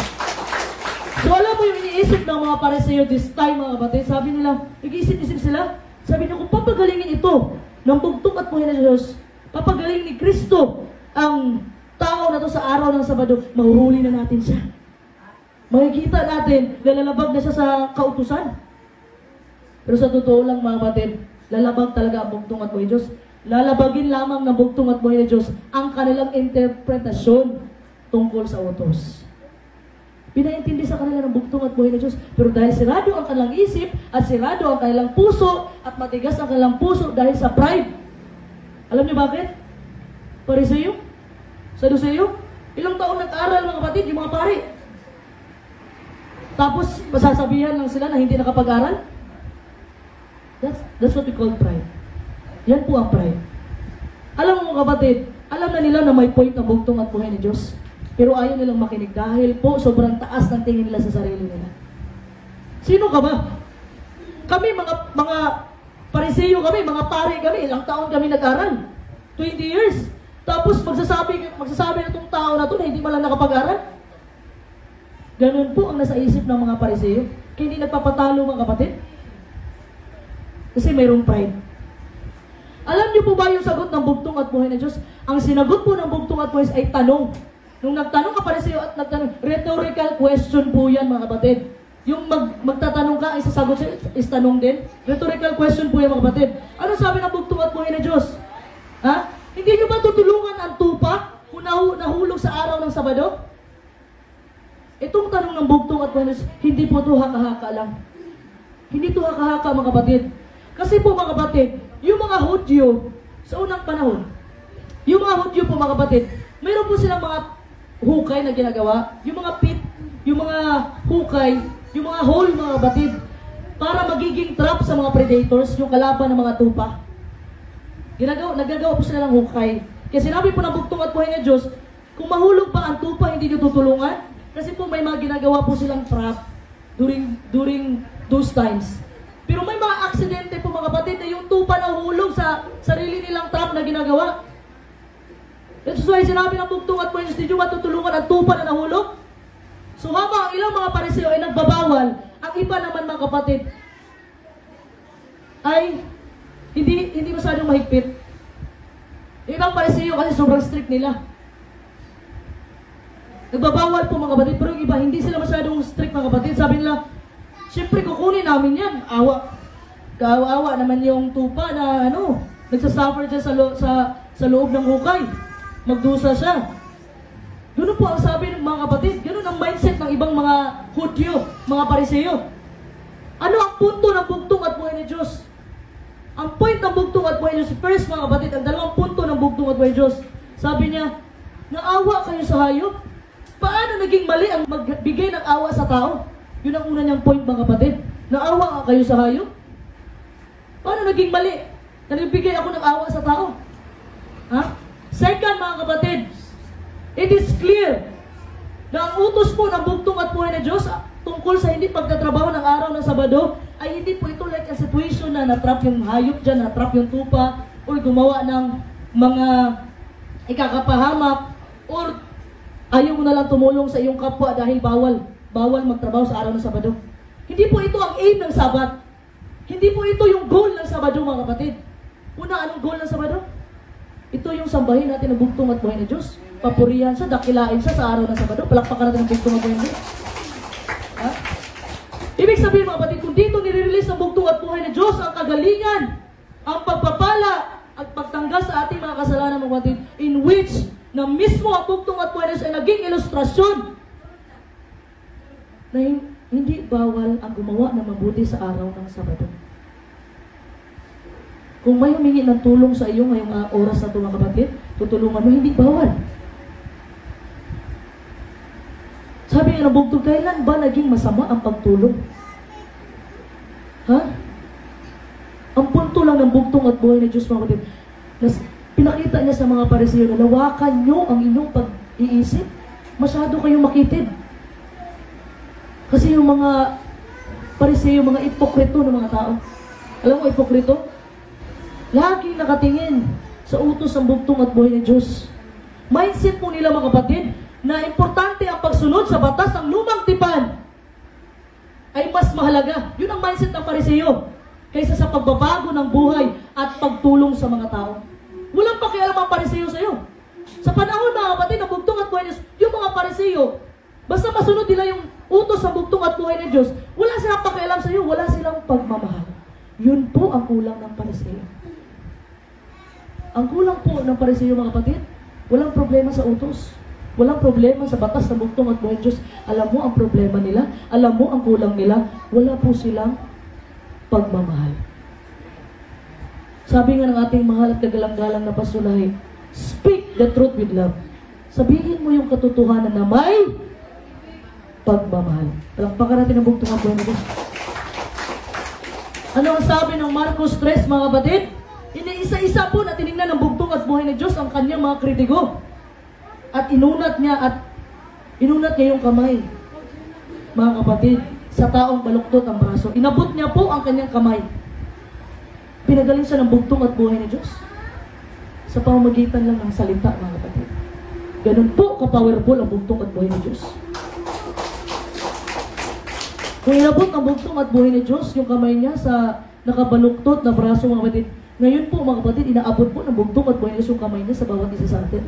So alam mo yung iniisip ng mga Pariseo this time, mga kapatid, sabi nila, nag-iisip-isip sila, sabi nila, kung papagalingin ito ng bugtong at buhay ng Diyos, papagalingin ni Kristo ang tao na to sa araw ng Sabado, mahuhuli na natin siya. Makikita natin, lalabag na siya sa kautusan. Pero sa totoo lang, mga kapatid, lalabag talaga ang bugtong at buhay ng Diyos. Lalabagin lamang ng bugtong at buhay ng Diyos ang kanilang interpretasyon tungkol sa utos. Pinaintindi sa kanila ng bugtong at buhay ng Diyos. Pero dahil sirado ang kanilang isip at sirado ang kanilang puso at matigas ang kanilang puso dahil sa pride. Alam niyo bakit? Pariseo? Saduceo? Ilang taon nag-aral, mga kapatid, yung mga pari. Tapos, masasabihan lang sila na hindi nakapag-aral. That's what we call pride. Yan po ang pride. Alam mo, mga kapatid, alam na nila na may point ang bugtong at buhay ni Diyos. Pero ayaw nilang makinig dahil po sobrang taas ng tingin nila sa sarili nila. Sino ka ba? Kami, mga Pariseo kami, mga pari kami, ilang taon kami nag-aral. 20 years. Tapos magsasabi na itong tao na ito na hindi malang nakapag-aral. Ganun po ang nasa isip ng mga Pariseo. Kaya hindi nagpapatalo, mga kapatid. Kasi mayroong pride. Alam niyo po ba yung sagot ng bugtong at buhay ng Diyos? Ang sinagot po ng bugtong at buhay ay tanong. Nung nagtanong ka Pariseo at nagtanong, rhetorical question po yan, mga kapatid. Yung magtatanong ka, ay sasagot siya, is tanong din. Rhetorical question po yan, mga kapatid. Ano sabi ng bugtong at buhay ng Diyos? Ha? Hindi nyo ba tutulungan ang tupa kung nahulog sa araw ng Sabado? Itong tanong ng bugtong at buhay ng Diyos, hindi po ito haka-haka lang. Hindi ito haka-haka, mga kapatid. Kasi po, mga kapatid, yung mga Hudyo, sa unang panahon, yung mga Hudyo po, mga kapatid, mayroon po silang mga hukay na ginagawa, yung mga pit, yung mga hukay, yung mga hole, mga kapatid, para magiging trap sa mga predators, yung kalaban ng mga tupa. Nagagawa po sila ng hukay. Kaya sinabi po ng bugtong at buhay ng Diyos, kung mahulog pa ang tupa, hindi nyo tutulungan. Kasi po may mga ginagawa po silang trap during those times. Pero may mga aksidente po, mga kapatid, na yung tupa na hulog sa sarili nilang trap na ginagawa. That's why sinabi ng bugtong at buhay ng Diyos, hindi nyo matutulungan ang tupa na nahulog. So habang ilang mga Pariseo ay nagbabawal, ang iba naman, mga kapatid, ay hindi masyadong mahigpit. Ibang Pariseo kasi sobrang strict nila. Nagbabawal po, mga kapatid, pero yung iba hindi sila masyadong strict, mga kapatid. Sabi nila, siyempre kukunin namin yan. Kaawa naman yung tupa na nagsasuffer dyan sa loob ng hukay. Magdusa siya. Ganun po ang sabi ng mga kapatid. Ganun ang mindset ng ibang mga Hudyo, mga Pariseo. Ano ang punto ng bugtong at buhay ni Diyos? Ang point ng bugtong at buhay ni Diyos, first, mga kapatid, ang dalawang punto ng bugtong at buhay ni Diyos, sabi niya, naawa kayo sa hayop. Paano naging mali ang magbigay ng awa sa tao? Yun ang una niyang point, mga kapatid. Naawa kayo sa hayop. Paano naging mali? Nagbigay ako ng awa sa tao. Ha? Second, mga kapatid, it is clear na ang utos po ng bugtong at buhay na Diyos tungkol sa hindi pagtatrabaho ng araw ng Sabado ay hindi po ito like a situation na natrap yung hayop dyan, natrap yung tupa, or gumawa ng mga ikakapahamak, or ayaw mo na lang tumulong sa iyong kapwa dahil bawal magtrabaho sa araw ng Sabado. Hindi po ito ang aim ng Sabat. Hindi po ito yung goal ng Sabado, mga kapatid. Una, anong goal ng Sabado? Ito yung sambahin natin ng bugtong at buhay na Diyos. Papurihan siya, dakilain siya sa araw ng Sabado. Palakpakan natin ang bugtong at buhay na Diyos. Ha? Ibig sabihin, mga kapatid, kung dito nire-release ang bugtong at buhay na Diyos, ang kagalingan, ang pagpapala, at pagtanggal sa ating mga kasalanan, mga kapatid, in which na mismo ang bugtong at buhay na Diyos ay naging ilustrasyon na hindi bawal ang gumawa ng mabuti sa araw ng Sabado. Kung may humingi ng tulong sa iyo ngayong oras na ito, mga kapatid, tutulungan mo, hindi bawal. Sabi nga ng bugtong, kailan ba naging masama ang pagtulong? Ha? Ang punto lang ng bugtong at buhay na Diyos, mga kapatid, pinakita niya sa mga Pariseo na lawakan nyo ang inyong pag-iisip. Masyado kayong makitid. Kasi yung mga Pariseo, mga ipokrito ng mga tao. Alam mo, ipokrito? Laging nakatingin sa utos ng bugtong at buhay ng Diyos. Mindset po nila, mga kapatid, na importante ang pagsunod sa batas ng lumang tipan ay mas mahalaga. Yun ang mindset ng Pariseo kaysa sa pagbabago ng buhay at pagtulong sa mga tao. Walang pakialam ang Pariseo sa iyo. Sa panahon, mga kapatid, ng bugtong at buhay ng Diyos, yung mga Pariseo, basta masunod nila yung utos ng bugtong at buhay ng Diyos, wala silang pakialam sa iyo, wala silang pagmamahal. Yun po ang kulang ng Pariseo. Ang kulang po ng Pariseo, mga kapatid, walang problema sa utos. Walang problema sa batas ng bugtong at buhay ng Diyos. Alam mo ang problema nila, alam mo ang kulang nila, wala po silang pagmamahal. Sabi nga ng ating mahal at kagalang-galang na Pastor, speak the truth with love. Sabihin mo yung katotohanan na may pagmamahal. Palakpakan natin ang bugtong at buhay ng Diyos. Ano ang sabi ng Marcos 3, mga kapatid? Iniisa-isa po na tinignan ng bugtong at buhay ng Diyos ang kanyang mga kritiko. At inunat niya yung kamay. Mga kapatid, sa taong baluktot ang braso. Inabot niya po ang kanyang kamay. Pinagaling siya ng bugtong at buhay ng Diyos. Sa pamamagitan lang ng salita, mga kapatid. Ganun po ka-powerful ang bugtong at buhay ng Diyos. Kung inabot ang bugtong at buhay ng Diyos, yung kamay niya sa nakabaluktot na braso, mga kapatid, ngayon po, mga kapatid, inaabot po ng bugtong at buhay ng Diyos yung kamay niya sa bawat isa sa atin.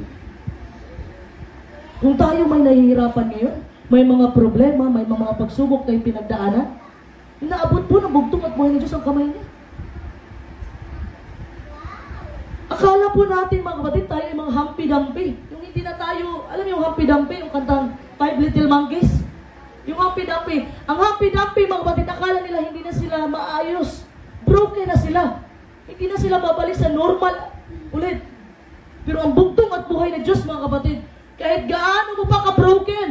Kung tayo may nahihirapan ngayon, may mga problema, may mga pagsubok tayong pinagdaanan, inaabot po ng bugtong at buhay ng Diyos ang kamay niya. Akala po natin, mga kapatid, tayo ay mga Humpty-Dumpty. Yung hindi na tayo, alam yung Humpty-Dumpty, yung kantang Five Little Monkeys? Yung Humpty-Dumpty. Ang Humpty-Dumpty, mga kapatid, akala nila hindi na sila maayos. Broken na sila. Hindi na sila babalik sa normal ulit. Pero ang bugtong at buhay ng Diyos, mga kapatid, kahit gaano mo pa ka-broken,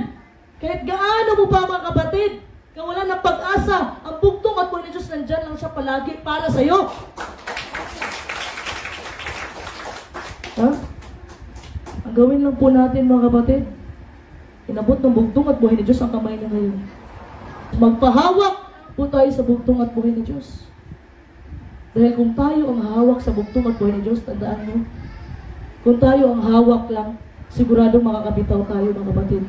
kahit gaano mo pa, mga kapatid, kawalan ng pag-asa, ang bugtong at buhay ng Diyos, nandyan lang siya palagi para sa iyo. Ha? Ang gawin lang po natin, mga kapatid, inabot ng bugtong at buhay ng Diyos ang kamay niya ngayon. Magpahawak po tayo sa bugtong at buhay ng Diyos. Dahil kung tayo ang hawak sa bugtong at buhay ng Diyos, tandaan nyo, kung tayo ang hawak lang, siguradong makakabitaw tayo, mga kapatid.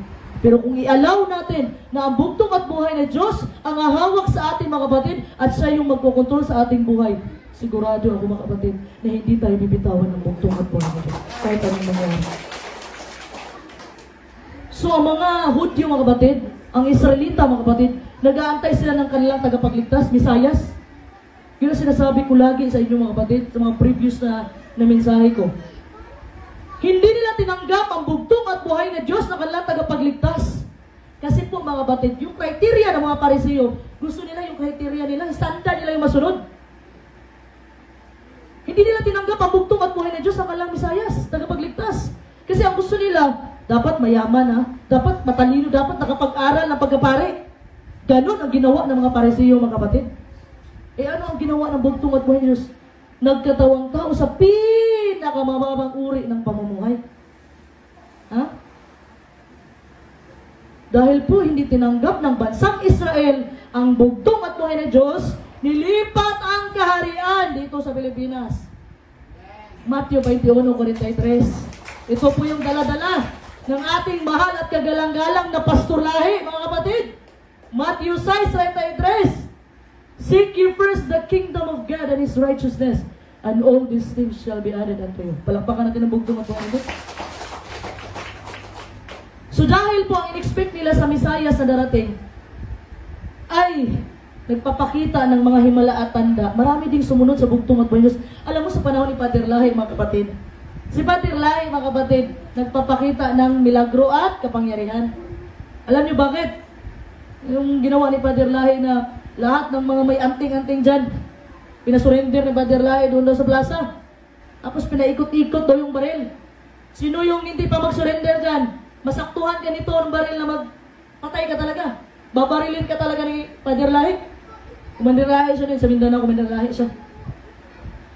Pero kung i-allow natin na ang bugtong at buhay ng Diyos ang hahawak sa ating, mga kapatid, at siya yung magkokontrol sa ating buhay, sigurado ako, mga kapatid, na hindi tayo bibitawan ng bugtong at buhay ng Diyos. Kahit anong mangyari. So, ang mga Hudyo, mga kapatid, ang Israelita, mga kapatid, nag-aantay sila ng kanilang tagapagligtas, Misayas. Yun ang sinasabi ko lagi sa inyo, mga kapatid, sa mga previous na mensahe ko. Hindi nila tinanggap ang bugtong at buhay na Diyos na kanilang tagapagligtas. Kasi po, mga kapatid, yung criteria ng mga Pariseo, gusto nila yung criteria nila, standard nila yung masunod. Hindi nila tinanggap ang bugtong at buhay na Diyos na kanilang Misayas, tagapagligtas. Kasi ang gusto nila, dapat mayaman, ha? Dapat matalino, dapat nakapag-aral ng pagkapare. Ganon ang ginawa ng mga Pariseo, mga kapatid. Eh ano ang ginawa ng bugtong at buhay ng Diyos? nagkatawang tao sa pinakamababang uri ng pamumuhay. Ha? Dahil po hindi tinanggap ng bansang Israel ang bugtong at buhay na Diyos, nilipat ang kaharian dito sa Pilipinas. Matthew 21:43. Ito po yung dala-dala ng ating mahal at kagalang-galang na pastorlahi, mga kapatid. Matthew 6:33. Seek ye first the kingdom of God and His righteousness, and all these things shall be added unto you. Palakpakan natin ang bugtong at buhay na Diyos. So dahil po ang in-expect nila sa Messiah sa darating ay nagpapakita ng mga himala at tanda, marami ding sumunod sa bugtong at buhay Diyos. Alam mo sa panahon ni Pater Lahi, mga kapatid, si Pater Lahi, mga kapatid, nagpapakita ng milagro at kapangyarihan. Alam niyo bakit? Yung ginawa ni Pater Lahi na lahat ng mga may anting-anting dyan, pinasurrender ni Pater Lahi doon sa plaza. Tapos pinaikot-ikot daw yung baril. Sino yung hindi pa mag-surrender dyan? Masaktuhan ka nito ng baril na magpatay ka talaga. Babarilin ka talaga ni Pater Lahi. Commander Lahi siya din. Sa Mindanao, Commander Lahi siya.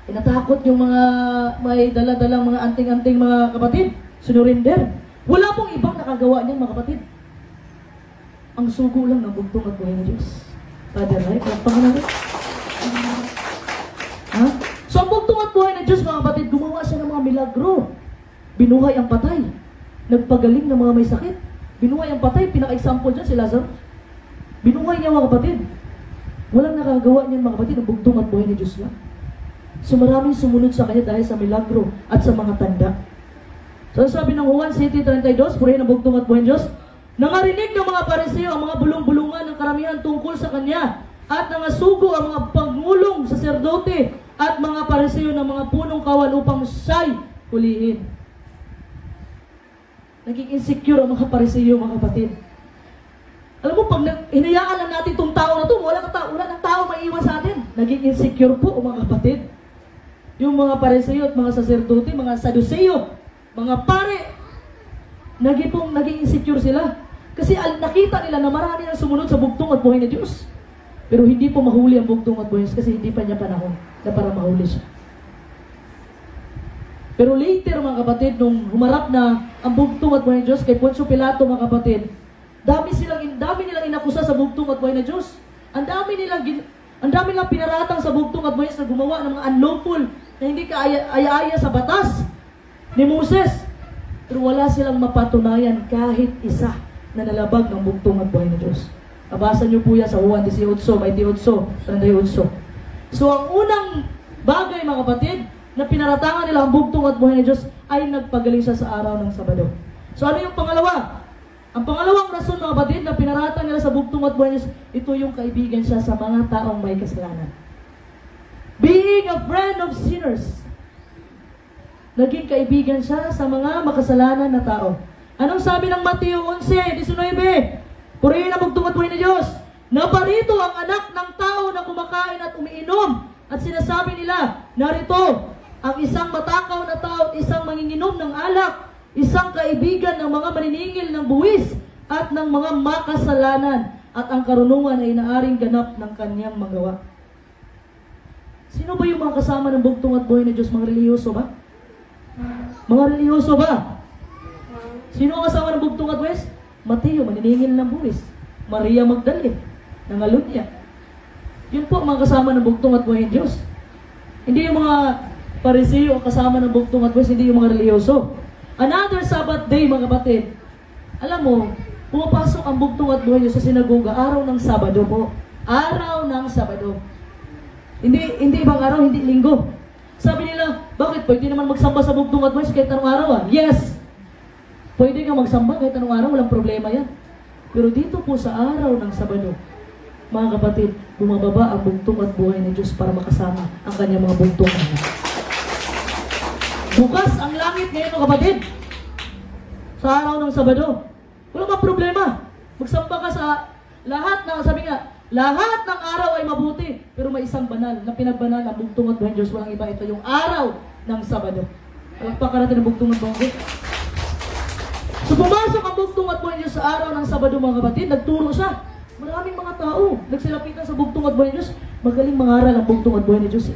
Inatakot yung mga may dala-dalang mga anting-anting mga kapatid. Surrender. Wala pong ibang nakagawa niyan, mga kapatid. Ang sugo lang ng bugtong at buhay ng Diyos. Pater Lahi, kalakpakan natin. Ha? So ang bugtong at buhay ng Diyos, mga kapatid, gumawa siya ng mga milagro. Binuhay ang patay. Nagpagaling ng mga may sakit. Binuhay ang patay. Pinaka-example dyan si Lazarus. Binuhay niya, mga kapatid. Walang nakagawa niyan, mga kapatid, ang bugtong at buhay ni Diyos lang. So maraming sumunod sa kanya dahil sa milagro at sa mga tanda. So sabi ng Juan 7:32, purihin ang bugtong at buhay ni Diyos. Nangarinig ng mga Pariseo ang mga bulong-bulungan ng karamihan tungkol sa kanya, at nangasugo ang mga pangulong saserdote at mga Pariseo ng mga punong kawal upang siya'y hulihin. Naging insecure ang mga Pariseo, mga kapatid. Alam mo, pag hinayaan lang natin itong tao na ito, wala ng tao maiiwan sa atin. Naging insecure po, mga kapatid. Yung mga Pariseo at mga saserdote, mga Saduseo, mga pare, naging insecure sila. Kasi nakita nila na marami nang sumunod sa bugtong at buhay na Diyos. Pero hindi po mahuli ang bugtong at buhay kasi hindi pa niya panahon na para mahuli siya. Pero later, mga kapatid, nung humarap na ang bugtong at buhay ng Diyos kay Poncio Pilato, mga kapatid, dami nilang inakusa sa bugtong at buhay ng Diyos. Ang dami nilang pinaratang sa bugtong at buhay na gumawa ng mga unlawful na hindi kaaya-aya sa batas ni Moses. Pero wala silang mapatunayan kahit isa na nalabag ng bugtong at buhay ng Diyos. Nabasa niyo po yan sa Juan 18:28. So ang unang bagay, mga kapatid, na pinaratangan nila ang bugtong at buhay ng Diyos ay nagpagaling siya sa araw ng Sabado. So ano yung pangalawa? Ang pangalawang rason, mga kapatid, na pinaratang nila sa bugtong at buhay ng Diyos, ito yung kaibigan siya sa mga taong may kasalanan. Being a friend of sinners. Naging kaibigan siya sa mga makasalanan na tao. Anong sabi ng Mateo 11:19? Purihin ang bugtong at buhay ng Diyos. Naparito ang anak ng tao na kumakain at umiinom, at sinasabi nila, narito ang isang matakaw na tao at isang manginginom ng alak, isang kaibigan ng mga maniningil ng buwis at ng mga makasalanan, at ang karunungan ay naaring ganap ng kanyang magawa. Sino ba yung mga kasama ng bugtong at buhay ng Diyos? Mga reliyoso ba? Mga reliyoso ba? Sino ang kasama ng bugtong at buhay? Mateo, maniningil ng buwis. Maria Magdalene, nangalunya. Yun po mga kasama ng bugtong at buhay ng Diyos. Hindi yung mga Pariseo ang kasama ng bugtong at buhay, hindi yung mga reliyoso. Another Sabbath day, mga kapatid. Alam mo, pumapasok ang bugtong at buhay Diyos sa sinagoga, araw ng Sabado po. Araw ng Sabado. Hindi ibang araw, hindi linggo. Sabi nila, bakit? Pwede naman magsamba sa bugtong at buhay kahit anong araw ah? Yes! Pwede ka magsamba kahit anong araw, walang problema yan. Pero dito po sa araw ng Sabado, mga kapatid, bumababa ang bugtong at buhay ng Diyos para makasama ang kanyang mga bugtong. Bukas ang langit ngayon, mga kapatid. Sa araw ng Sabado. Wala ka problema. Magsamba ka sa lahat ng, sabi nga, lahat ng araw ay mabuti. Pero may isang banal na pinagbanal ang bugtong at buhay ng Diyos. Walang iba, ito yung araw ng Sabado. Pagpaka natin ang bugtong at buhay ng Diyos. So pumasok ang bugtong at buhay ng Diyos sa araw ng Sabado, mga kapatid. Nagturo siya. Maraming mga tao nagsilapitan sa bugtong at buhay ng Diyos. Magaling mangaral ang bugtong at buhay ng Diyos.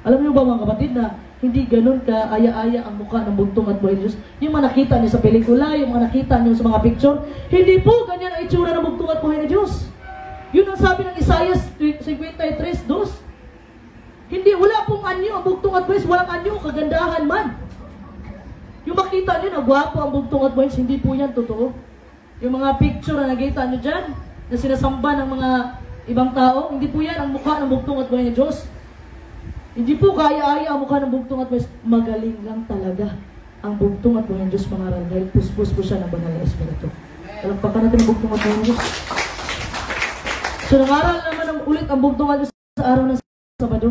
Alam niyo ba mga kapatid na hindi ganun ka aya-aya ang mukha ng bugtong at buhay ni Diyos? Yung mga nakita niyo sa pelikula, yung mga nakita niyo sa mga picture, hindi po ganyan ang itsura ng bugtong at buhay ni Diyos. Yun ang sabi ng Isaiah 53:2. Hindi, wala pong anyo ang bugtong at buhay, walang anyo, kagandahan man. Yung makita niyo na gwapo ang bugtong at buhay, hindi po yan totoo. Yung mga picture na nakita niyo dyan, na sinasamba ng mga ibang tao, hindi po yan ang mukha ng bugtong at buhay ni Diyos. Hindi po kaya-aya ang mukha ng bugtong at buhay. Magaling lang talaga ang bugtong at buhay ni Diyos, mga ral, dahil puspos po siya ng banal na Espiritu. Talampakan natin ang bugtong at buhay ni Diyos. So, nangaral naman ulit ang bugtong at Diyos sa araw ng Sabado.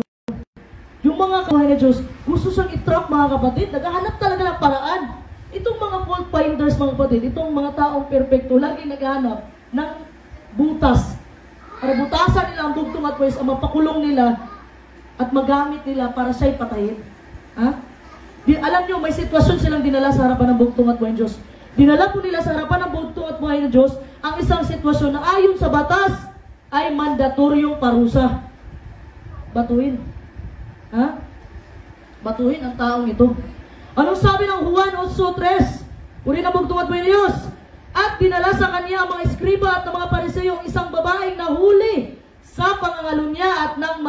Yung mga buhay ni Diyos, gusto siyang i-trap, mga kapatid. Naghahanap talaga ng paraan. Itong mga fault finders, mga kapatid, itong mga taong perfecto, laging naghahanap ng butas. Para butasan nila ang bugtong at buhay, ang mapakulong nila at magamit nila para siya'y patayin. Ha? Alam nyo, may sitwasyon silang dinala sa harapan ng bugtong at buhay ng Diyos. Dinala po nila sa harapan ng bugtong at buhay ng Diyos ang isang sitwasyon na ayon sa batas ay mandatoryong parusa. Batuhin. Ha? Batuhin ang taong ito. Anong sabi ng Juan 8:3? Uri na bugtong at buhay ng Diyos. At dinala sa kanya ang mga eskriba at ng mga pariseo ang isang babaeng nahuli sa pangangalo niya at nang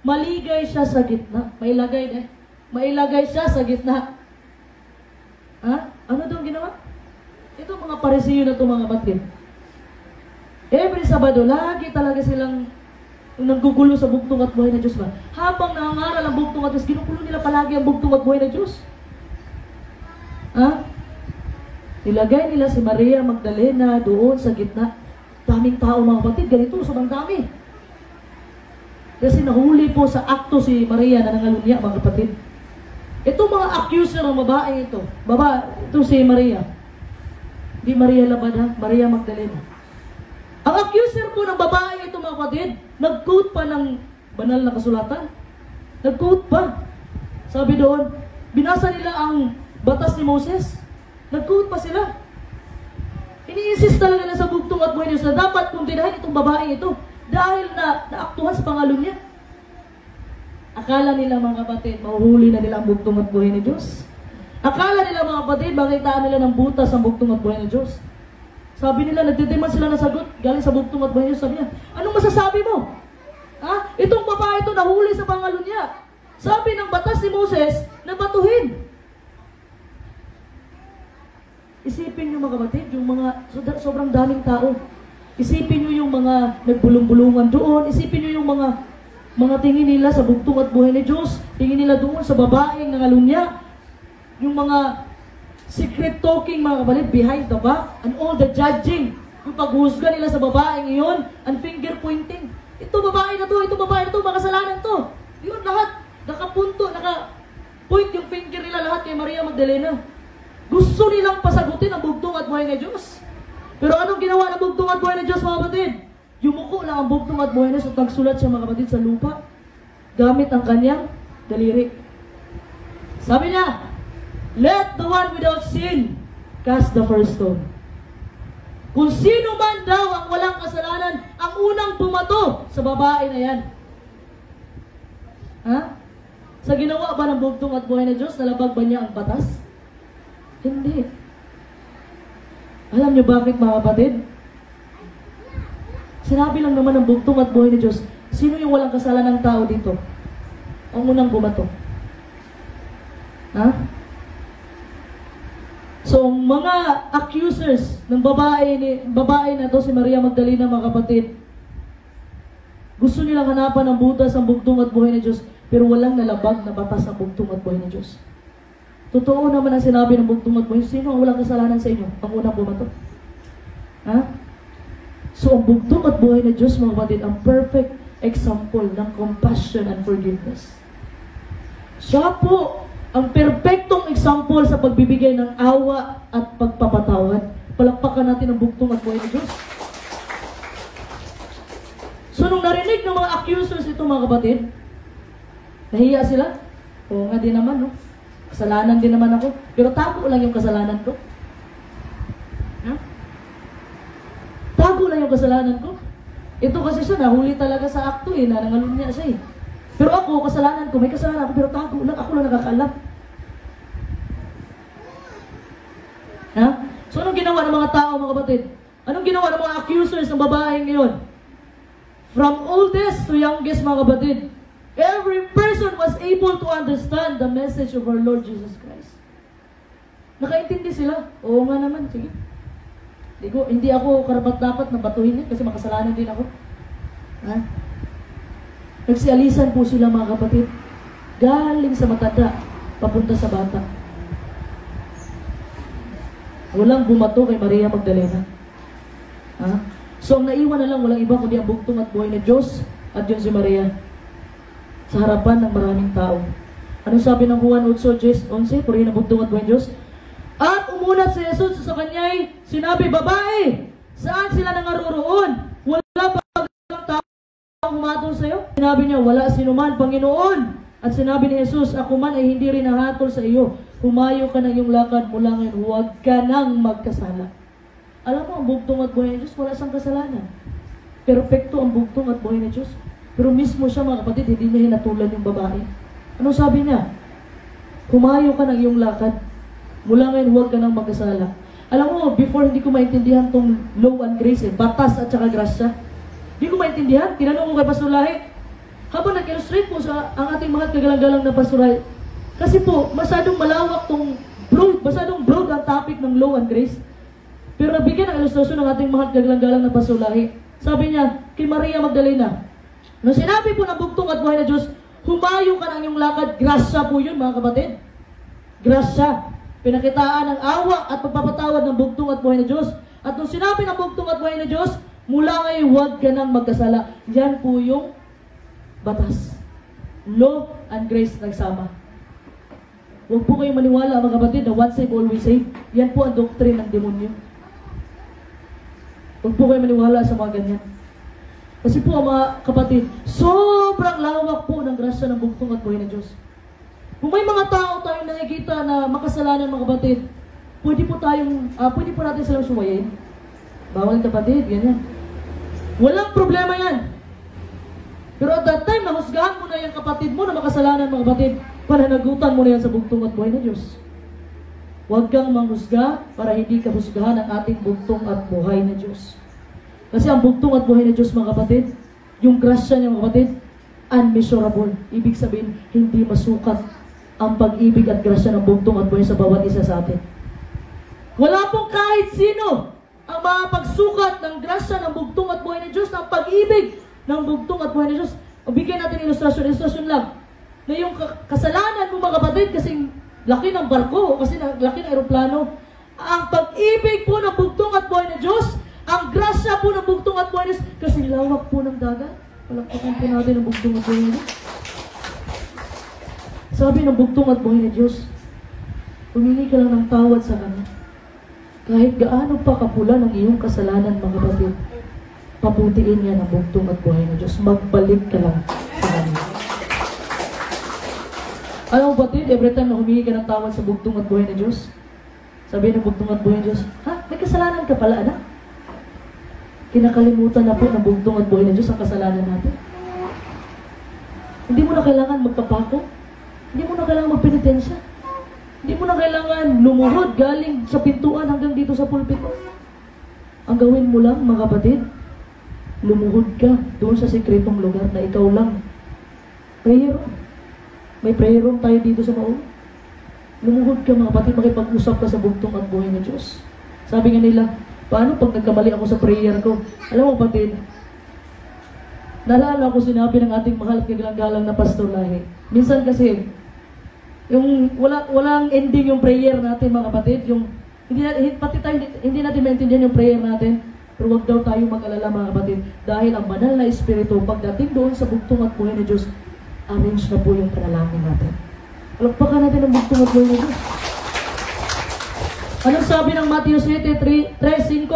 maligay siya sa gitna. Mailagay siya sa gitna. Ha? Ano daw ginawa? Ito mga pariseo na ito, mga kapatid. Every Sabado, lagi talaga silang nanggugulo sa bugtong at buhay na Diyos ba? Habang nangangaral ang bugtong at Diyos, ginugulo nila palagi ang bugtong at buhay na Diyos. Ha? Nilagay nila si Maria Magdalena doon sa gitna. Daming tao, mga kapatid. Ganito, sobrang dami. Kasi nahuli po sa akto si Maria na nangalunya, mga kapatid. Ito mga accuser ng babae ito. Ito si Maria. Di Maria Labada, Maria Magdalena. Ang accuser po ng babae ito, mga kapatid, nag-quote pa ng banal na kasulatan. Nag-quote pa. Sabi doon, binasa nila ang batas ni Moses. Nag-quote pa sila. Ini-insist talaga na sa bugtong at buhay Diyos na dapat kundinahin itong babae ito dahil na naaktuhan sa pangalan niya. Akala nila, mga kapatid, mahuhuli na nila ang bugtong at buhay ni Diyos. Akala nila, mga kapatid, bakitaan nila ng butas ang bugtong at buhay ni Diyos. Sabi nila, nagdedemand sila ng sagot galing sa bugtong at buhay ni Diyos. Sabi niya, anong masasabi mo? Ha? Itong babae ito nahuli sa pangalan niya. Sabi ng batas ni Moses na batuhin. Isipin niyo, mga kapatid, yung mga sobrang daming tao. Isipin niyo yung mga nagbulong-bulungan doon. Isipin niyo yung mga tingin nila sa bugtong at buhay ni Diyos. Tingin nila doon sa babaeng nangalunya. Yung mga secret talking, mga kapatid, behind the back. And all the judging. Yung paghusga nila sa babaeng iyon. And finger pointing. Ito babae na to, makasalanan to. Yun, lahat. Nakapunto, naka-point yung finger nila lahat kay Maria Magdalena. Gusto nilang pasagutin ang bugtong at buhay ng Diyos. Pero anong ginawa ng bugtong at buhay ng Diyos, mga kapatid? Yumuko lang ang bugtong at buhay ng Diyos at nagsulat siya, mga kapatid, sa lupa gamit ang kanyang daliri. Sabi niya, let the one without sin cast the first stone. Kung sino man daw ang walang kasalanan, ang unang pumato sa babae na yan. Ha? Sa ginawa ba ng bugtong at buhay ng Diyos, nalabag ba niya ang batas? Hindi. Alam niyo bakit, mga kapatid? Sinabi lang naman ng bugtong at buhay ni Diyos, sino yung walang kasalanan ng tao dito? Ang unang bumato. Ha? So, mga accusers ng babae na to, si Maria Magdalena, mga kapatid, gusto nilang hanapan ng butas ang bugtong at buhay ni Diyos, pero walang nalabag na batas ang bugtong at buhay ni Diyos. Totoo naman ang sinabi ng bugtong at buhay. Sino ang walang kasalanan sa inyo? Ang unang bumato. Ha? So, ang bugtong at buhay na Diyos, mga kapatid, ang perfect example ng compassion and forgiveness. Siya po ang perfectong example sa pagbibigay ng awa at pagpapatawad. Palakpakan natin ang bugtong at buhay na Diyos. So, nung narinig ng mga accusers ito, mga kapatid, nahiya sila. Oo nga din naman, no? Kasalanan din naman ako. Pero tago lang yung kasalanan ko. Ha? Tago lang yung kasalanan ko. Ito kasi siya, nahuli talaga sa akto na nangalunya siya Pero ako, kasalanan ko, may kasalanan ako, pero tago lang, ako lang nakakaalam. Ha? So anong ginawa ng mga tao, mga kapatid? Anong ginawa ng mga accusers ng babae ngayon? From oldest to youngest, mga kapatid, every person was able to understand the message of our Lord Jesus Christ. Nakaintindi sila. Oo nga naman, sige. Hindi ako karapat-dapat na batuhin niya kasi makasalanan din ako. Ha? Nagsialisan po sila, mga kapatid. Galing sa matanda, papunta sa bata. Walang bumato kay Maria Magdalena. Ha? So, ang naiwan na lang, walang iba kundi ang bugtong at buhay na Diyos at yun si Maria. Sa harapan ng maraming tao. Anong sabi ng Juan 8:11? Purihin ang bugtong at buhay ng Diyos. At umunat si Jesus sa kanya'y sinabi, babae, saan sila nangaruroon? Wala ba ang tao humatol sa iyo? Sinabi niya, wala sinuman, Panginoon. At sinabi ni Jesus, ako man ay hindi rin nahatol sa iyo. Humayo ka ng iyong lakad mula ngayon, huwag ka nang magkasala. Alam mo, ang bugtong at buhay ng Diyos, wala siyang kasalanan. Perfecto ang bugtong at buhay ng Diyos. Pero mismo siya, mga kapatid, hindi niya hinatulan yung babae. Anong sabi niya? Humayo ka ng iyong lakad. Mula ngayon, huwag ka nang magkasala. Alam mo, before hindi ko maintindihan tong law and grace, batas at saka grasya. Hindi ko maintindihan. Tinanong ko kay Pastor Lahi. Habang nag-illustrate po sa ang ating mga kagalang-galang na Pastor Lahi. Kasi po, masyadong malawak tong broad, masyadong broad ang topic ng law and grace. Pero nabigyan ng ilustrasyon ng ating mga kagalang-galang na Pastor Lahi. Sabi niya, kay Maria Magdalena, nung sinabi po ng bugtong at buhay na Diyos, humayo ka ng iyong lakad, grasya po yun, mga kapatid. Grasya. Pinakitaan ng awa at pagpapatawad ng bugtong at buhay na Diyos. At nung sinabi ng bugtong at buhay na Diyos, mula ngayon huwag ka nang magkasala. Yan po yung batas. Law and grace nagsama. Huwag po kayong maniwala, mga kapatid, na once saved, always saved. Yan po ang doctrine ng demonyo. Huwag po kayong maniwala sa mga ganyan. Kasi po, mga kapatid, sobrang lawak po ng grasya ng bugtong at buhay na Diyos. Kung may mga tao tayong nakikita na makasalanan, mga kapatid, pwede po natin silang suwayin. Bawal, kapatid, ganyan. Walang problema yan. Pero at that time, nahusgahan mo na yung kapatid mo na makasalanan, mga kapatid, pananagutan mo na yan sa bugtong at buhay na Diyos. Huwag kang manghusga para hindi ka husgahan ang ating bugtong at buhay na Diyos. Kasi ang bugtong at buhay na Diyos, mga kapatid, yung grasya niya, mga kapatid, unmeasurable. Ibig sabihin, hindi masukat ang pag-ibig at grasya ng bugtong at buhay sa bawat isa sa atin. Wala pong kahit sino ang makapagsukat ng grasya ng bugtong at buhay ng Diyos, ng pag-ibig ng bugtong at buhay ng Diyos. O bigyan natin ilustrasyon lang. Na yung kasalanan mo, mga kapatid, kasing laki ng barko, kasi laki ng aeroplano, ang pag-ibig po ng bugtong at buhay ng Diyos, ang grasya po ng bugtong at buhay ng Diyos, kasi lawak po ng dagat. Palakpakan po natin ang bugtong at buhay ng Diyos. Sabi ng bugtong at buhay ng Diyos, humingi ka lang ng tawad sa Kanya. Kahit gaano pa kapula ng iyong kasalanan, mga kapatid, paputiin niya ng bugtong at buhay ng Diyos. Magbalik ka lang sa Kanya. Alam mo, batid, every time na humingi ka ng tawad sa bugtong at buhay ng Diyos, sabi ng bugtong at buhay ng Diyos, ha? May kasalanan ka pala, anak? Kinakalimutan na po ng bugtong at buhay ng Diyos ang kasalanan natin. Hindi mo na kailangan magpapako. Hindi mo na kailangan magpenitensya. Hindi mo na kailangan lumuhod galing sa pintuan hanggang dito sa pulpito. Ang gawin mo lang, mga kapatid, lumuhod ka doon sa sekretong lugar na ikaw lang. Prayer room. May prayer room tayo dito sa Maul. Lumuhod ka, mga kapatid, makipag-usap ka sa bugtong at buhay ng Diyos. Sabi nga nila, paano pag nagkamali ako sa prayer ko? Alam mo, kapatid, naalala ko sinabi ng ating mahal at kagalang-galang na Pastor Lahi. Minsan kasi, yung walang ending yung prayer natin, mga kapatid, yung hindi natin maintindihan yung prayer natin, pero wag daw tayo mag-alala, mga kapatid, dahil ang banal na espiritu, pagdating doon sa bugtong at buhay ng Diyos, arrange na po yung panalangin natin. Alagpakan natin ang bugtong at buhay ng Diyos. Anong sabi ng Matthew 7:3-5?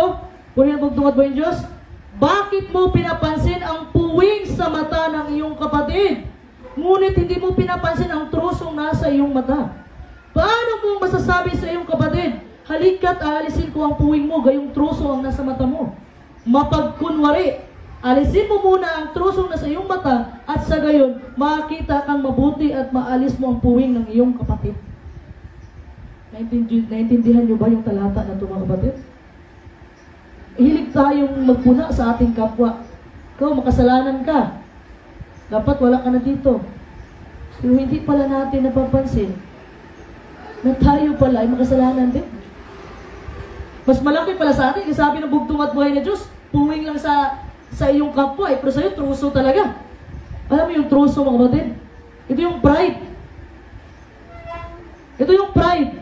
Purihin ang bugtong at buhay ng Diyos. Bakit mo pinapansin ang puwing sa mata ng iyong kapatid? Ngunit hindi mo pinapansin ang trusong nasa iyong mata. Paano mong masasabi sa iyong kapatid, halika't aalisin ko ang puwing mo, gayong truso ang nasa mata mo? Mapagkunwari Alisin mo muna ang trusong na sa iyong mata at sa gayon, makakita kang mabuti at maalis mo ang puwing ng iyong kapatid. Naintindihan niyo ba yung talata na ito, mga kapatid? Hilig tayong magpuna sa ating kapwa. Ikaw, makasalanan ka. Dapat wala ka na dito. Pero hindi pala natin napapansin na tayo pala ay makasalanan din. Mas malaki pala sa atin, sabi ng bugtong at buhay na Diyos, puwing lang sa iyong kapwa, pero sa iyo, truso talaga. Alam mo yung truso, mga kapatid? Ito yung pride. Ito yung pride.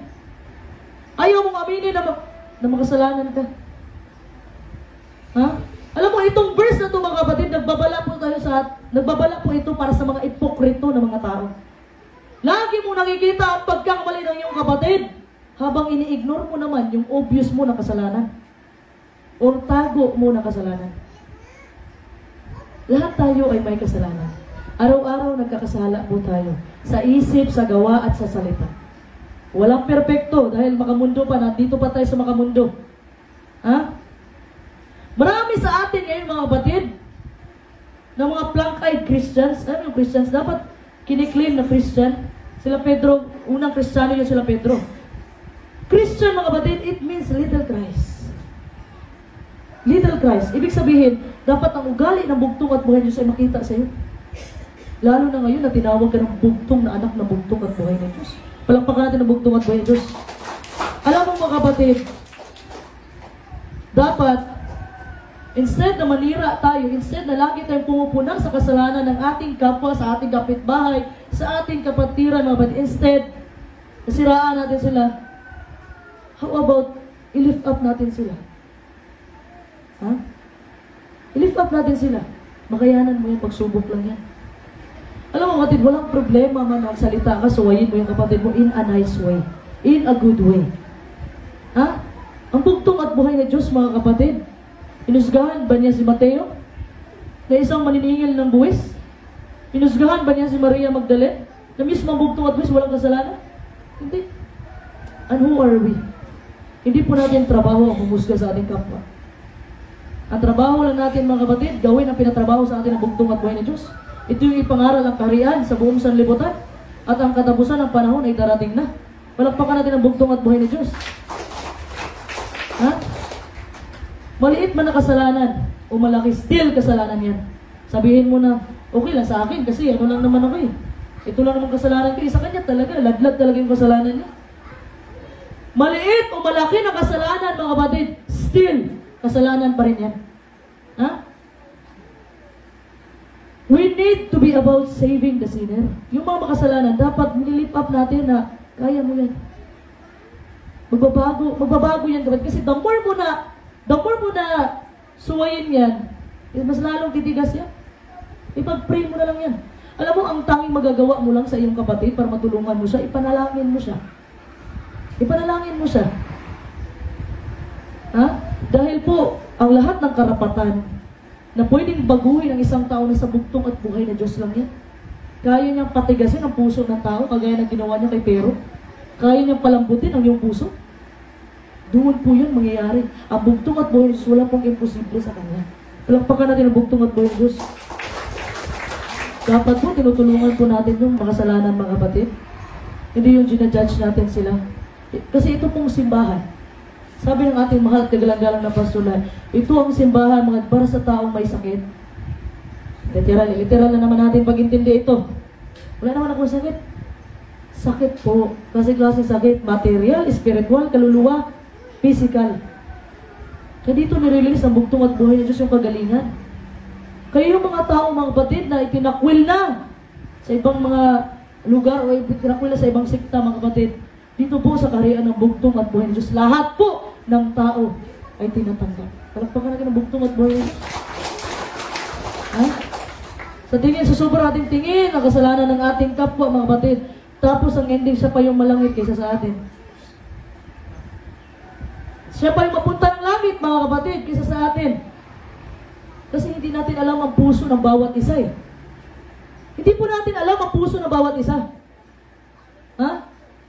Ayaw mong aminin na makasalanan ka. Ha? Alam mo, itong verse na ito, mga kapatid, nagbabala po ito para sa mga ipokrito na mga tao. Lagi mo nakikita ang pagkakamali ng iyong kapatid, habang ini-ignore mo naman yung obvious mo na kasalanan. O tago mo na kasalanan. Lahat tayo ay may kasalanan. Araw-araw nagkakasala po tayo. Sa isip, sa gawa, at sa salita. Walang perpekto dahil makamundo pa. Nandito pa tayo sa makamundo. Ha? Marami sa atin ngayon, mga kapatid, na mga plank-eyed Christians. Ano yung Christians? Dapat kiniklaim na Christian. Sila Pedro, unang Kristiyano yun sila Pedro. Christian, mga kapatid, it means little Christ. Little Christ. Ibig sabihin, dapat ang ugali ng bugtong at buhay Diyos ay makita sa iyo. Lalo na ngayon na tinawag ka ng bugtong na anak ng bugtong at buhay ng Diyos. Palakpakan natin ng bugtong at buhay ng Diyos. Alam mo, mga kapatid, dapat, instead na manira tayo, instead na lagi tayong pumupunan sa kasalanan ng ating kapwa, sa ating kapitbahay, sa ating kapatiran, mga kapatid, instead, nasiraan natin sila, how about, i-lift up natin sila? Ha? I-lift up natin sila. Makayanan mo yung pagsubok lang yan. Alam mo, kapatid, walang problema man magsalita ka, suwayin mo yung kapatid mo in a nice way. In a good way. Ha? Ang bugtong at buhay na Diyos, mga kapatid, inusgahan ba niya si Mateo? Na isang maniningil ng buwis? Inusgahan ba niya si Maria Magdalene? Na mismo ang bugtong at buwis, walang kasalanan? Hindi. And who are we? Hindi po natin trabaho ang humusga sa ating kapwa. Ang trabaho lang natin, mga kapatid, gawin ang pinatrabaho sa atin ng bugtong at buhay na Diyos. Ito yung ipangaral ang kaharian sa buong sanlibutan. At ang katapusan ng panahon ay darating na. Palakpakan natin ang bugtong at buhay na Diyos. Ha? Maliit man na kasalanan o malaki, still kasalanan yan. Sabihin mo na, okay lang sa akin kasi ano lang naman ako eh. Ito lang naman kasalanan ko. Sa kanya talaga, ladlad talaga yung kasalanan niya. Maliit o malaki na kasalanan, mga kapatid, still kasalanan pa rin yan. Ha? We need to be about saving the sinner. Yung mga makasalanan, dapat nilip up natin na kaya mo yan. Magbabago yan, kapatid. Kasi the more mo na suwayin yan, mas lalong titigas yan. Ipag-pray mo na lang yan. Alam mo, ang tanging magagawa mo lang sa iyong kapatid para matulungan mo siya, ipanalangin mo siya. Ipanalangin mo siya. Ha? Dahil po, ang lahat ng karapatan na pwedeng baguhin ang isang tao na sa bugtong at buhay na Diyos lang yan. Kaya niyang patigasin ang puso ng tao, kagaya ng ginawa niya kay Pero. Kaya niyang palambutin ang iyong puso. Doon po yun mangyayari. Ang bugtong at buhay na Diyos, wala pong imposible sa Kanya. Palakpakan natin ang bugtong at buhay na Diyos. Dapat po, tinutulungan po natin yung makasalanan, mga kapatid. Hindi yung ginajudge natin sila. Kasi ito pong simbahan. Sabi ng ating mahal at kagalang-galang na pastoral, ito ang simbahan, mga para sa taong may sakit. Literal na naman natin pag-intindi ito. Wala naman akong sakit. Sakit po. Klase-klase sakit. Material, spiritual, kaluluwa, physical. Kaya dito nirelease ang bugtong at buhay ng Diyos yung kagalingan. Kaya yung mga tao, mga kapatid, na itinakwil na sa ibang mga lugar o itinakwil na sa ibang sikta, mga kapatid, dito po sa kaharian ng bugtong at buhay ng Diyos, lahat po ng tao ay tinatanggap. Palakpakan natin ang bugtong at buhay ng Diyos. Ha? Sa tingin, sa sobrang ating tingin, ang kasalanan ng ating kapwa, mga kapatid, tapos ang ending, siya pa yung malangit kaysa sa atin. Siya pa yung mapunta ng langit, mga kapatid, kaysa sa atin. Kasi hindi natin alam ang puso ng bawat isa eh. Hindi po natin alam ang puso ng bawat isa. Ha?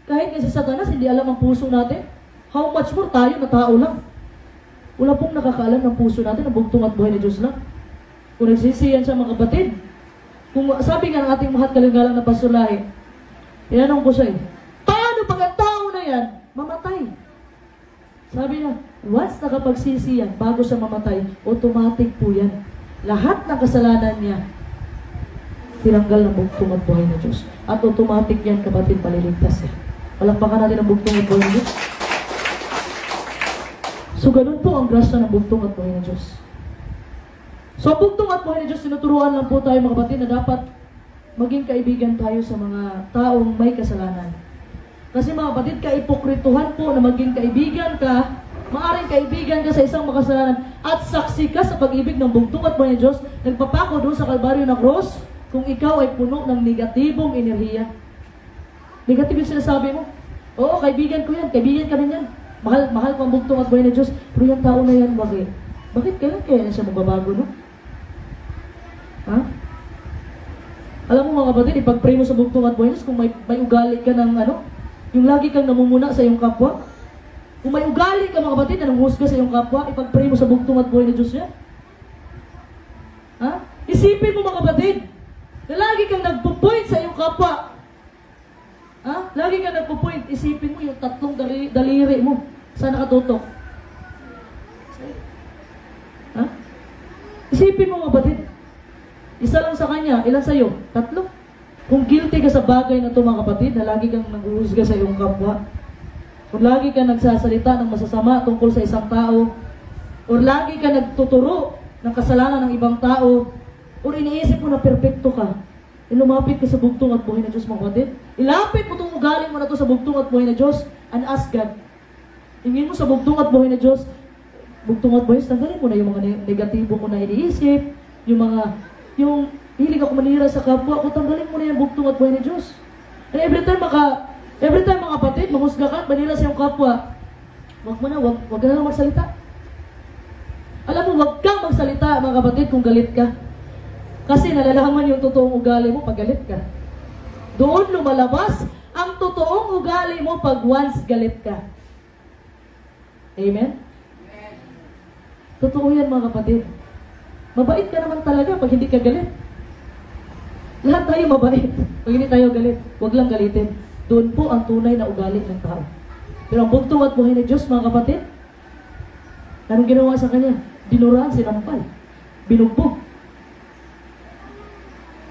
Kahit kasi Satanas, hindi alam ang puso natin. How much more tayo na tao lang. Wala pong nakakaalam ng puso natin, ang bugtong at buhay ni Diyos lang. Kung nagsisiyan siya mga kapatid, kung sabi nga ng ating mahal kalinggalang na pasulahe, tinanong ko siya paano pag ang tao na yan, mamatay? Sabi niya, once nakapagsisiyan, bago siya mamatay, automatic po yan. Lahat ng kasalanan niya, tinanggal ng bugtong at buhay na Diyos. At automatic yan, kapatid, paliligtas yan. Palakpakan natin ang bugtong at buhay na Diyos. So, ganun po ang grasya ng bugtong at buhay na Diyos. So, ang bugtong at buhay na Diyos, tinuturuan lang po tayo mga kapatid na dapat maging kaibigan tayo sa mga taong may kasalanan. Kasi mga kapatid, kaipokrituhan po na maging kaibigan ka, maaring kaibigan ka sa isang makasalanan at saksi ka sa pag-ibig ng bugtong at buhay na Diyos, nagpapako doon sa Kalbaryo ng Cross, kung ikaw ay puno ng negatibong enerhiya. Negative yung sinasabi mo. Oo, kaibigan ko yan, kaibigan ka rin yan. Mahal ko ang bugtong at buhay na Diyos, pero yung tao na yan, bakit? Bakit kaya siya magbabago, no? Ha? Alam mo mga kapatid, ipag-pray mo sa bugtong at buhay na Diyos kung may ugali ka ng yung lagi kang namumuna sa iyong kapwa. Kung may ugali ka mga kapatid na nanghusga sa iyong kapwa, ipag-pray mo sa bugtong at buhay na Diyos yan. Ha? Isipin mo mga kapatid, na lagi kang nagpo-point sa iyong kapwa. Ha? Lagi kang nagpo-point, isipin mo yung tatlong daliri mo. Saan nakatutok? Ha? Isipin mo mga kapatid. Isa lang sa kanya, ilan sa'yo? Tatlo. Kung guilty ka sa bagay na ito mga kapatid, na lagi kang naghuhusga sa iyong kapwa, kung lagi kang nagsasalita ng masasama tungkol sa isang tao, o lagi kang nagtuturo ng kasalanan ng ibang tao, o iniisip mo na perpekto ka, ilumapit ka sa bugtong at buhay na Diyos mga kapatid, ilapit mo itong ugaling mo na ito sa bugtong at buhay na Diyos, and ask God. Hingin mo sa bugtong at buhay na Diyos, bugtong at buhay, tanggalin mo na yung mga negatibo mo na iniisip, yung hilig ako manira sa kapwa ko, tanggalin mo na yung bugtong at buhay na Diyos. And every time mga kapatid, mahusga ka, manira sa iyong kapwa, wag ka na lang magsalita. Alam mo, wag kang magsalita mga kapatid kung galit ka. Kasi nalalaman yung totoong ugali mo pag galit ka. Doon lumalabas ang totoong ugali mo pag once galit ka. Amen? Totoo yan mga kapatid. Mabait ka naman talaga pag hindi ka galit. Lahat tayo mabait. Pag hindi tayo galit, huwag lang galitin. Doon po ang tunay na ugali ng tao. Pero ang bugtong at buhay na Diyos, mga kapatid, anong ginawa sa kanya? Dinuraan, sinampal, binugbog,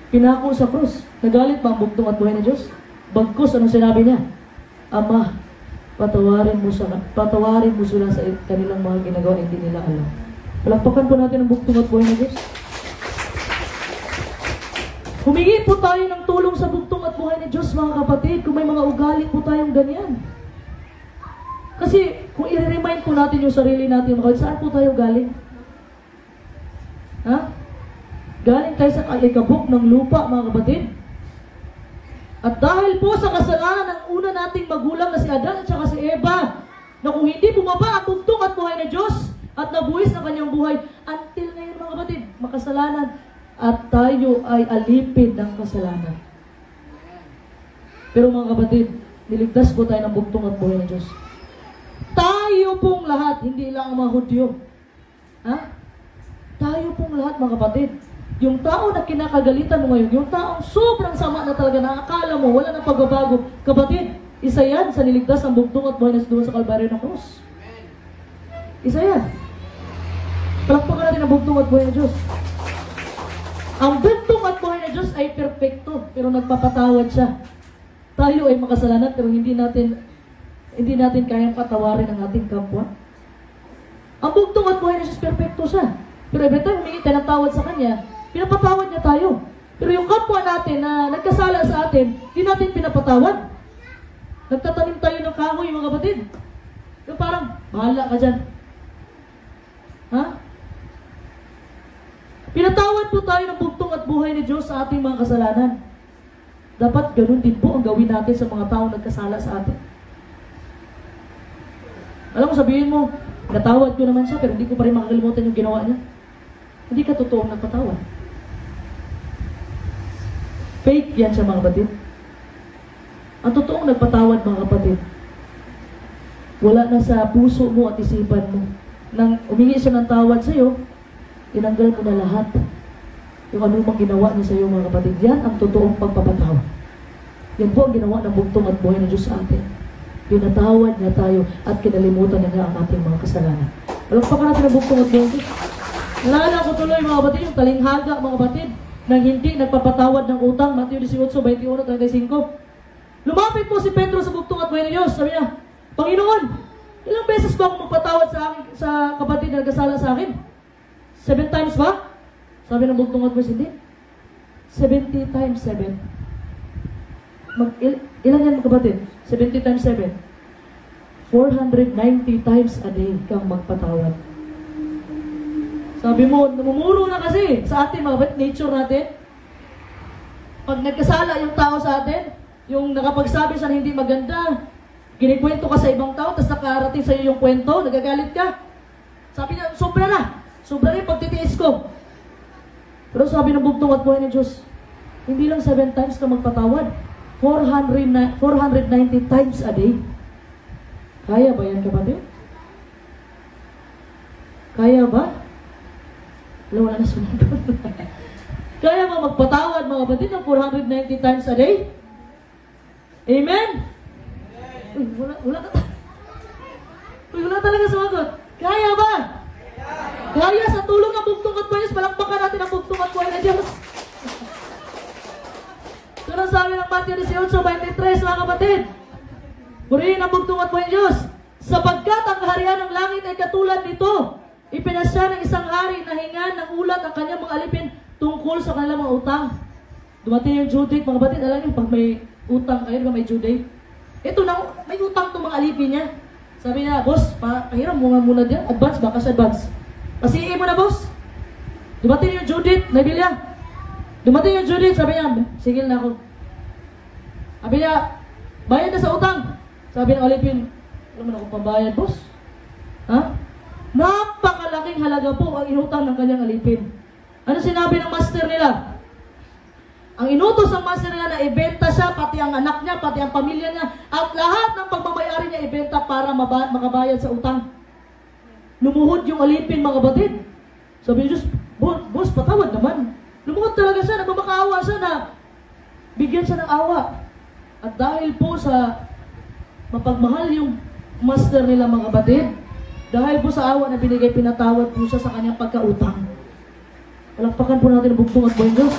pinako sa krus. Nagalit ba ang bugtong at buhay na Diyos? Bagkus, anong sinabi niya? Ama, patawarin mo sila sa kanilang mga ginagawa na hindi nila alam. Palakpakan po natin ang bugtong at buhay na Diyos. Humingi po tayo ng tulong sa bugtong at buhay ni Diyos, mga kapatid, kung may mga ugali po tayong ganyan. Kasi, kung i-remind po natin yung sarili natin, mga kapatid, saan po tayo galing? Ha? Galing tayo sa alikabok ng lupa, mga kapatid. At dahil po sa kasalanan ng una nating magulang na si Adan at saka si Eva, na kung hindi bumaba ang bugtong at buhay na Diyos, at nabuhis na kanyang buhay, until ngayon, mga kapatid, makasalanan, at tayo ay alipid ng kasalanan. Pero mga kapatid, niligtas po tayo ng bugtong at buhay ng Diyos. Tayo pong lahat, hindi lang ang mga Hudyo. Ha? Tayo pong lahat mga kapatid. Yung tao na kinakagalitan mo ngayon, yung taong sobrang sama na talaga, na akala mo, wala nang pagbabago. Kapatid, isa yan sa niligtas ng bugtong at buhay na doon sa Kalbaryo ng Cross. Isa yan. Palakpakan natin ang bugtong at buhay ng Diyos. Ang bugtong at buhay na Diyos ay perpekto, pero nagpapatawad siya. Tayo ay makasalanan, pero hindi natin kayang patawarin ang ating kapwa. Ang bugtong at buhay na Diyos, perpekto siya. Pero every time humingi tayo ng tawad sa Kanya, pinapatawad niya tayo. Pero yung kapwa natin na nagkasala sa atin, hindi natin pinapatawad. Nagtatanim tayo ng kahoy, mga kapatid. Yung parang, bahala ka dyan. Ha? Pinatawad po tayo ng bugtong at buhay ni Diyos sa ating mga kasalanan. Dapat ganun din po ang gawin natin sa mga taong nagkasala sa atin. Alam mo, sabihin mo, natawad ko naman siya, pero hindi ko pa rin makakalimutan yung ginawa niya. Hindi ka totoong nagpatawad. Fake yan siya, mga kapatid. Ang totoong nagpatawad, mga kapatid, wala na sa puso mo at isipan mo. Nang humingi siya ng tawad sa'yo, tinanggal mo na lahat Yung ano mang ginawa niya sa iyo mga kapatid, yan ang totoong pagpapatawad. Yan po ang ginawa ng bugtong at buhay ng Diyos sa atin. Pinatawad niya tayo at kinalimutan niya ang ating mga kasalanan. Alam pa ka natin ang bugtong at buhay ng Diyos. Nalala ko tuloy mga kapatid, yung talinghaga mga kapatid, nang hindi nagpapatawad ng utang, Mateo 18:21-35. Lumapit po si Pedro sa bugtong at buhay ng Diyos. Sabi niya, Panginoon, ilang beses ba ako magpatawad sa kapatid na nagkasala sa akin? 7 times ba? Sabi ng bugtong at buhay, hindi. 70 times 7. Ilan yan mga kapatid? 70 times 7. 490 times a day kang magpatawad. Sabi mo, namumuro na kasi sa atin mga kapatid, nature natin. Pag nagkasala yung tao sa atin, yung nakapagsabi sa hindi maganda, kinikwento ka sa ibang tao, tapos nakarating sa iyo yung kwento, nagagalit ka. Sabi niya, sobra na. Sobra na yung pagtitiis ko. Pero sabi ng bugtong at buhay ng Diyos, hindi lang 7 times ka magpatawad. 490 times a day. Kaya ba yan kapatid? Kaya ba? Wala na sunod. Kaya ba magpatawad mga kapatid ng 490 times a day? Amen? Wala talaga sumagot. Kaya ba? Kaya sa tulong ng bugtong at buhay, palakpakan natin ang bugtong at buhay na Diyos. Ito na sabi ng Mateo 18:23 mga kapatid. Purihin ang bugtong at buhay ng Diyos. Sapagkat ang kaharian ng langit ay katulad nito. Ipinasya ng isang hari na hingan ng ulat ang kanyang mga alipin tungkol sa kanilang mga utang. Dumating yung due date, mga kapatid. Alam niyo, pag may utang kayo, may due date. Ito na, may utang itong mga alipin niya. Sabi niya, boss, pahiram mo nga muna diyan. Advance, bakas advance. Pasihin mo na, boss. Dumating yung due date, nabilya. Dumating yung due date, sabi niya, sigil na ako. Sabi niya, bayad na sa utang. Sabi ng alipin, alam mo na akong pambayad, boss. Ha? Napakalaking halaga po ang inutang ng kanyang alipin. Ano sinabi ng master nila? Ang inutos ng master nila na ibenta siya, pati ang anak niya, pati ang pamilya niya, at lahat ng pagbabayari niya ibenta para makabayad sa utang. Lumuhod yung alipin mga kapatid. Sabi niya, boss, patawad naman. Lumuhod talaga siya, nagmamakaawa siya na bigyan siya ng awa. At dahil po sa mapagmahal yung master nila mga kapatid, dahil po sa awa na binigay, pinatawad po siya sa kanyang pagkautang. Palakpakan po natin ang bugtong at buhay ng Diyos.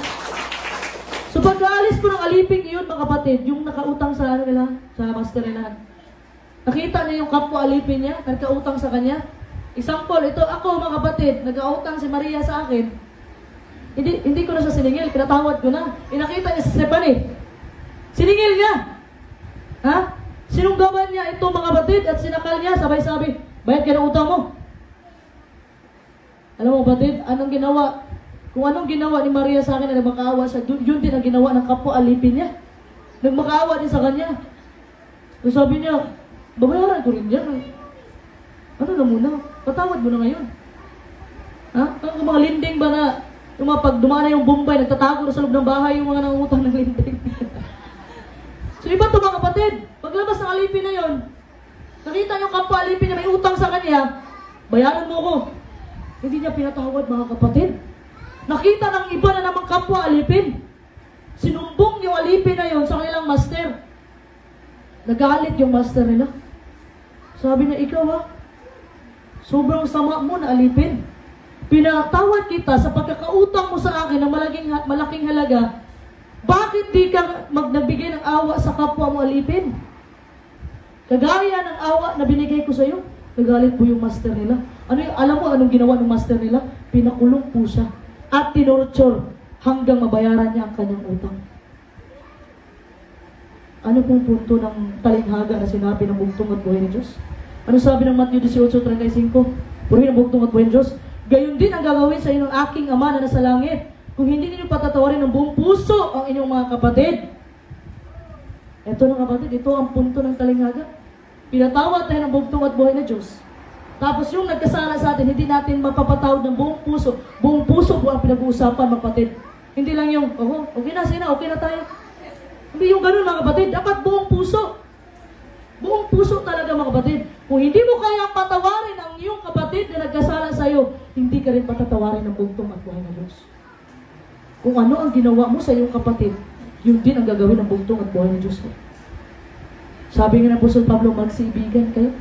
So pagkaalis po ng aliping iyon mga kapatid, yung nakautang sa nila, sa master nila, nakita niya yung kapwa alipin niya, nagkautang sa kanya. Example, ito ako mga kapatid, nagkautang si Maria sa akin. Hindi ko na siya siningil, pinatawad ko na. Inakita niya si Stephanie. Siningil niya. Ha? Sinunggaban niya ito mga kapatid at sinakal niya, sabay-sabi, bayad ka ng utang mo. Alam mo batid, anong ginawa? Kung anong ginawa ni Maria sa akin na nagmakaawa siya, yun din ang ginawa ng kapwa alipin niya. Nagmakaawa din sa kanya. So sabi niya, babayaran ko rin yan. Ano na muna? Patawad mo na ngayon. Ha? Ang mga linding ba na, yung mga pag dumana yung Bombay, nagtatago na sa loob ng bahay yung mga nangungutang ng linding. So iba ito mga kapatid, paglabas ng alipin na yon, nakita niyo kapwa alipin niya may utang sa kanya, bayaran mo ko. Hindi niya pinatawad mga kapatid. Nakita ng iba na namang kapwa alipin. Sinumbong yung alipin na yon sa kanilang master. Nagalit yung master nila. Sabi niya, ikaw ha, sobrang sama mo na alipin. Pinatawad kita sa pagkakautang mo sa akin ng malaking halaga. Bakit di ka nagbigay ng awa sa kapwa mo alipin? Kagaya ng awa na binigay ko sa iyo. Nagalit po yung master nila. Alam mo anong ginawa ng master nila? Pinakulong po siya at tinorture hanggang mabayaran niya ang kanyang utang. Ano pong punto ng talinghaga na sinabi ng bugtong at buhay ng Diyos? Ano sabi ng Mateo 18:35? Purihin ang bugtong at buhay ng Diyos. Gayon din ang gagawin sa inyo ng aking Ama na nasa langit, kung hindi ninyo patatawarin ng buong puso ang inyong mga kapatid. Ito ng kapatid, ito ang punto ng talinghaga. Pinatawad tayo ng bugtong at buhay na Diyos. Tapos yung nagkasala sa atin, hindi natin mapapatawad ng buong puso. Buong puso po ang pinag-uusapan mga kapatid. Hindi lang yung, okay na, sige na, okay na tayo. Hindi yung ganun mga kapatid, dapat buong puso. Buong puso talaga mga kapatid. Kung hindi mo kaya patawarin ang iyong kapatid na nagkasala sa iyo, hindi ka rin patatawarin ng bugtong at buhay na Diyos. Kung ano ang ginawa mo sa iyong kapatid, yun din ang gagawin ng bugtong at buhay ng Diyos mo. Sabi nga ng Apostol Pablo, magsiibigan kayo.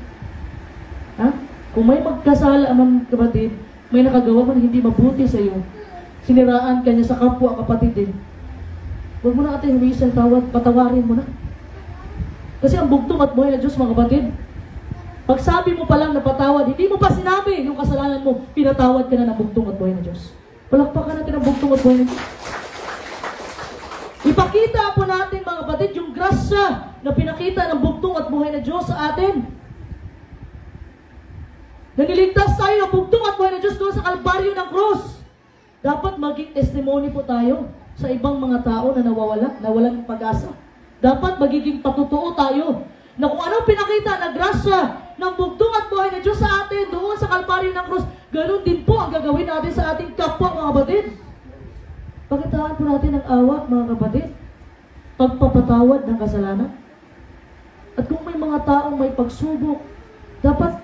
Ha? Kung may magkasala ang kapatid, may nakagawa man hindi mabuti sa iyo, siniraan ka niya sa kapwa kapatid din, huwag mo na ating humisang tawad, patawarin mo na. Kasi ang bugtong at buhay ng Diyos, mga kapatid, pag sabi mo pa lang na patawad, hindi mo pa sinabi yung kasalanan mo, pinatawad ka na ng bugtong at buhay ng Diyos. Palakpakan natin ang bugtong at buhay ng Diyos. Ipakita po natin, mga kapatid, yung grasya na pinakita ng bugtong at buhay ng Diyos sa atin. Naniligtas tayo ng bugtong at buhay ng Diyos doon sa Kalbaryo ng Krus. Dapat maging testimony po tayo sa ibang mga tao na nawalan pag-asa. Dapat magiging patutuo tayo na kung anong pinakita na grasya ng bugtong at buhay ng Diyos sa atin doon sa Kalbaryo ng Krus, ganun din po ang gagawin natin sa ating kapwa, mga kapatid. Pakitaan po natin ang awa, mga kapatid. Pagpapatawad ng kasalanan. At kung may mga taong may pagsubok, dapat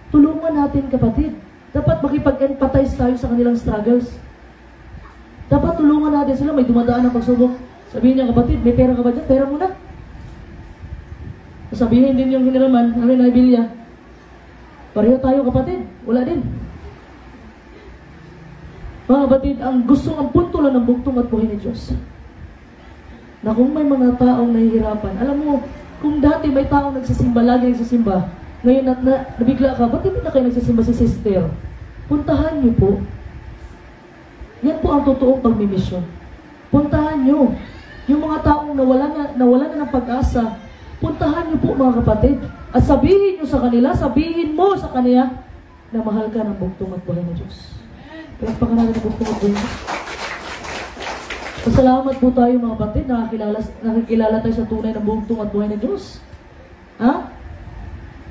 tulungan natin, kapatid. Dapat makipag-empathize tayo sa kanilang struggles. Dapat tulungan natin sila, may dumadaan ng pagsubok. Sabihin niya, kapatid, may pera ka ba dyan? Pera mo na. Sabihin din yung hiniraman, namin na ibilya, pareho tayo, kapatid. Wala din. Mga kapatid, ang punto lang ng bugtong at buhay ni Diyos, na kung may mga taong nahihirapan, alam mo, kung dati may taong nagsisimba, lagi nagsisimba, ngayon nabigla ka, ba't hindi na kayo nagsisimba si sister? Puntahan niyo po. Yan po ang totoong pagmimisyon. Puntahan niyo. Yung mga taong nawala na ng pag-asa, puntahan niyo po, mga kapatid. At sabihin niyo sa kanila, sabihin mo sa kanila, na mahal ka ng bugtong at buhay ni Diyos. Palakpakan natin ang bugtong at buhay ni Diyos. Pasalamat po tayo, mga kapatid, nakikilala tayo sa tunay ng bugtong at buhay ni Diyos. Ha?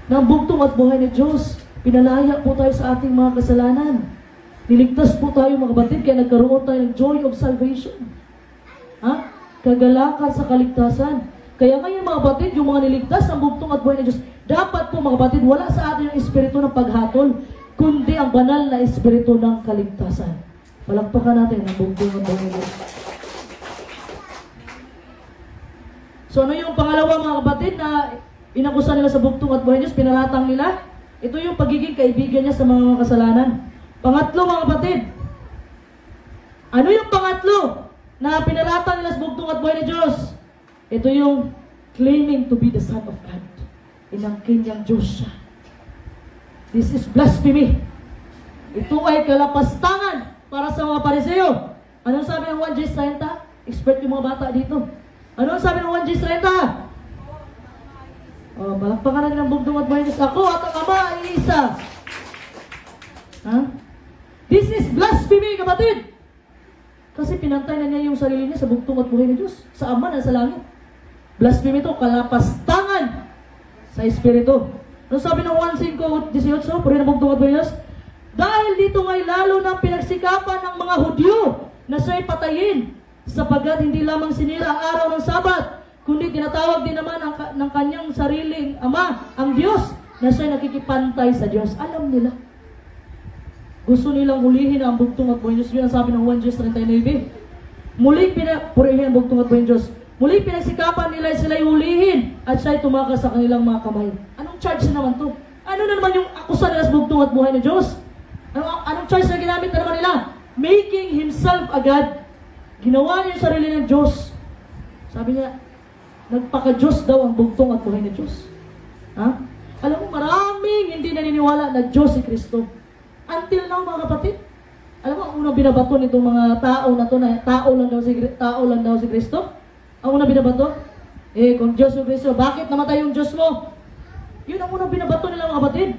Ng bugtong at buhay ni Diyos, pinalaya po tayo sa ating mga kasalanan. Niligtas po tayo, mga kapatid, kaya nagkaroon tayo ng joy of salvation. Ha? Kagalakan sa kaligtasan. Kaya ngayon, mga kapatid, yung mga niligtas ng bugtong at buhay ni Diyos, dapat po, mga kapatid, wala sa atin yung espiritu ng paghatol, kundi ang banal na espiritu ng kaligtasan. Palakpakan natin ang bugtong at buhay ni Diyos. So ano yung pangalawa, mga kapatid, na inakusan nila sa bugtong at buhay ni Diyos, pinaratang nila? Ito yung pagiging kaibigan niya sa mga kasalanan. Pangatlo, mga kapatid, ano yung pangatlo na pinaratang nila sa bugtong at buhay ni Diyos? Ito yung claiming to be the Son of God. Inangkin niyang Diyos siya. This is blasphemy. Ito ay kalapastangan para sa mga Pariseo. Anong sabi ng 1 Gs 30? Expert yung mga bata dito. Anong sabi ng 1 Gs 30? Palakpakan natin ang bugtong at buhay ni Diyos. Ako at ang Ama ay isa. Ha? This is blasphemy, kapatid. Kasi pinantay na niya yung sarili niya sa bugtong at buhay ni Diyos. Sa Ama na sa langit. Blasphemy ito, kalapastangan sa Espiritu. Ano sabi ng 1:5-18? Puri na bugtong at buhay ni Diyos. Dahil dito ngay lalo na pinagsikapan ng mga Hudyo na siya'y patayin, sapagkat hindi lamang sinira ang araw ng Sabat, kundi tinatawag din naman ng kanyang sariling Ama, ang Diyos, na siya'y nakikipantay sa Diyos. Alam nila. Gusto nilang hulihin ang bugtong at buhay ni Diyos. Yun ang sabi ng 1 Gs 39. Purihin ang bugtong at buhay ni Diyos. Muli pinagsikapan nila sila'y hulihin at siya'y tumakas sa kanilang mga kamay. Anong charge na naman to? Ano na naman yung akusa nila sa bugtong at buhay ni Diyos? Anong charge na ginamit na naman nila? Making himself a God. Ginawa niya yung sarili ng Diyos. Sabi niya, nagpaka-Diyos daw ang bugtong at buhay ni Diyos. Ha? Alam mo, maraming hindi naniniwala na Diyos si Kristo. Until now, mga kapatid, alam mo, ang unang binabato nitong mga tao na to na tao lang daw si Kristo. Ang unang binabato, kung Diyos si Kristo, bakit namatay yung Diyos mo? Yun ang unang binabato nila, mga kapatid.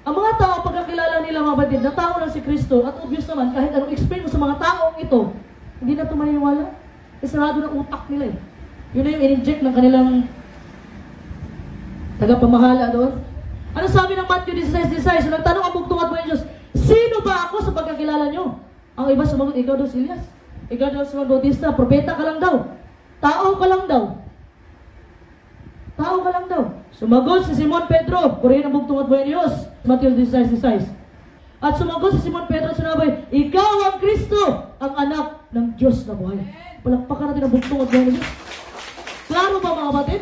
Ang mga tao, pagkakilala nila, mga kapatid, na tao lang si Kristo, at obvious naman, kahit anong explain mo sa mga taong ito, hindi na ito maniniwala. Isarado ng utak nila eh. Yun na yung in-inject ng kanilang tagapamahala doon. Ano sabi ng Matthew 16:16? So nagtanong ang bugtong at buhay ni Diyos, sino ba ako sa pagkakilala nyo? Ang iba sumagot, ikaw daw si Elias. Ikaw daw si Juan Bautista. Propeta ka lang daw. Tao ka lang daw. Tao ka lang daw. Sumagot si Simon Pedro. Purihin ang bugtong at buhay ni Diyos. Matthew 16:16. At sumagot si Simon Pedro at sinabi, ikaw ang Kristo, ang anak ng Diyos na buhay. Palakpakan natin ang bugtong at buhay ng Diyos. Klaro ba mga kapatid?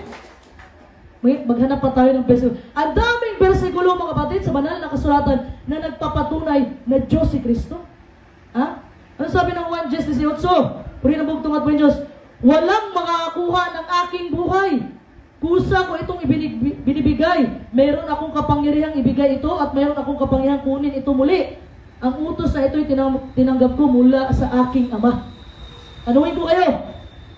Maghanap pa tayo ng bersikulo. Ang daming bersikulo mga kapatid sa banal na kasulatan na nagpapatunay na Diyos si Kristo. Ha? Ano sabi ng 1:18? Puri ng bugtong at buhay ng Diyos. Walang makakakuha ng aking buhay. Kusa ko itong binibigay. Mayroon akong kapangyarihang ibigay ito at mayroon akong kapangyarihang kunin ito muli. Ang utos na ito'y tinanggap ko mula sa aking Ama. Anuhin ko kayo.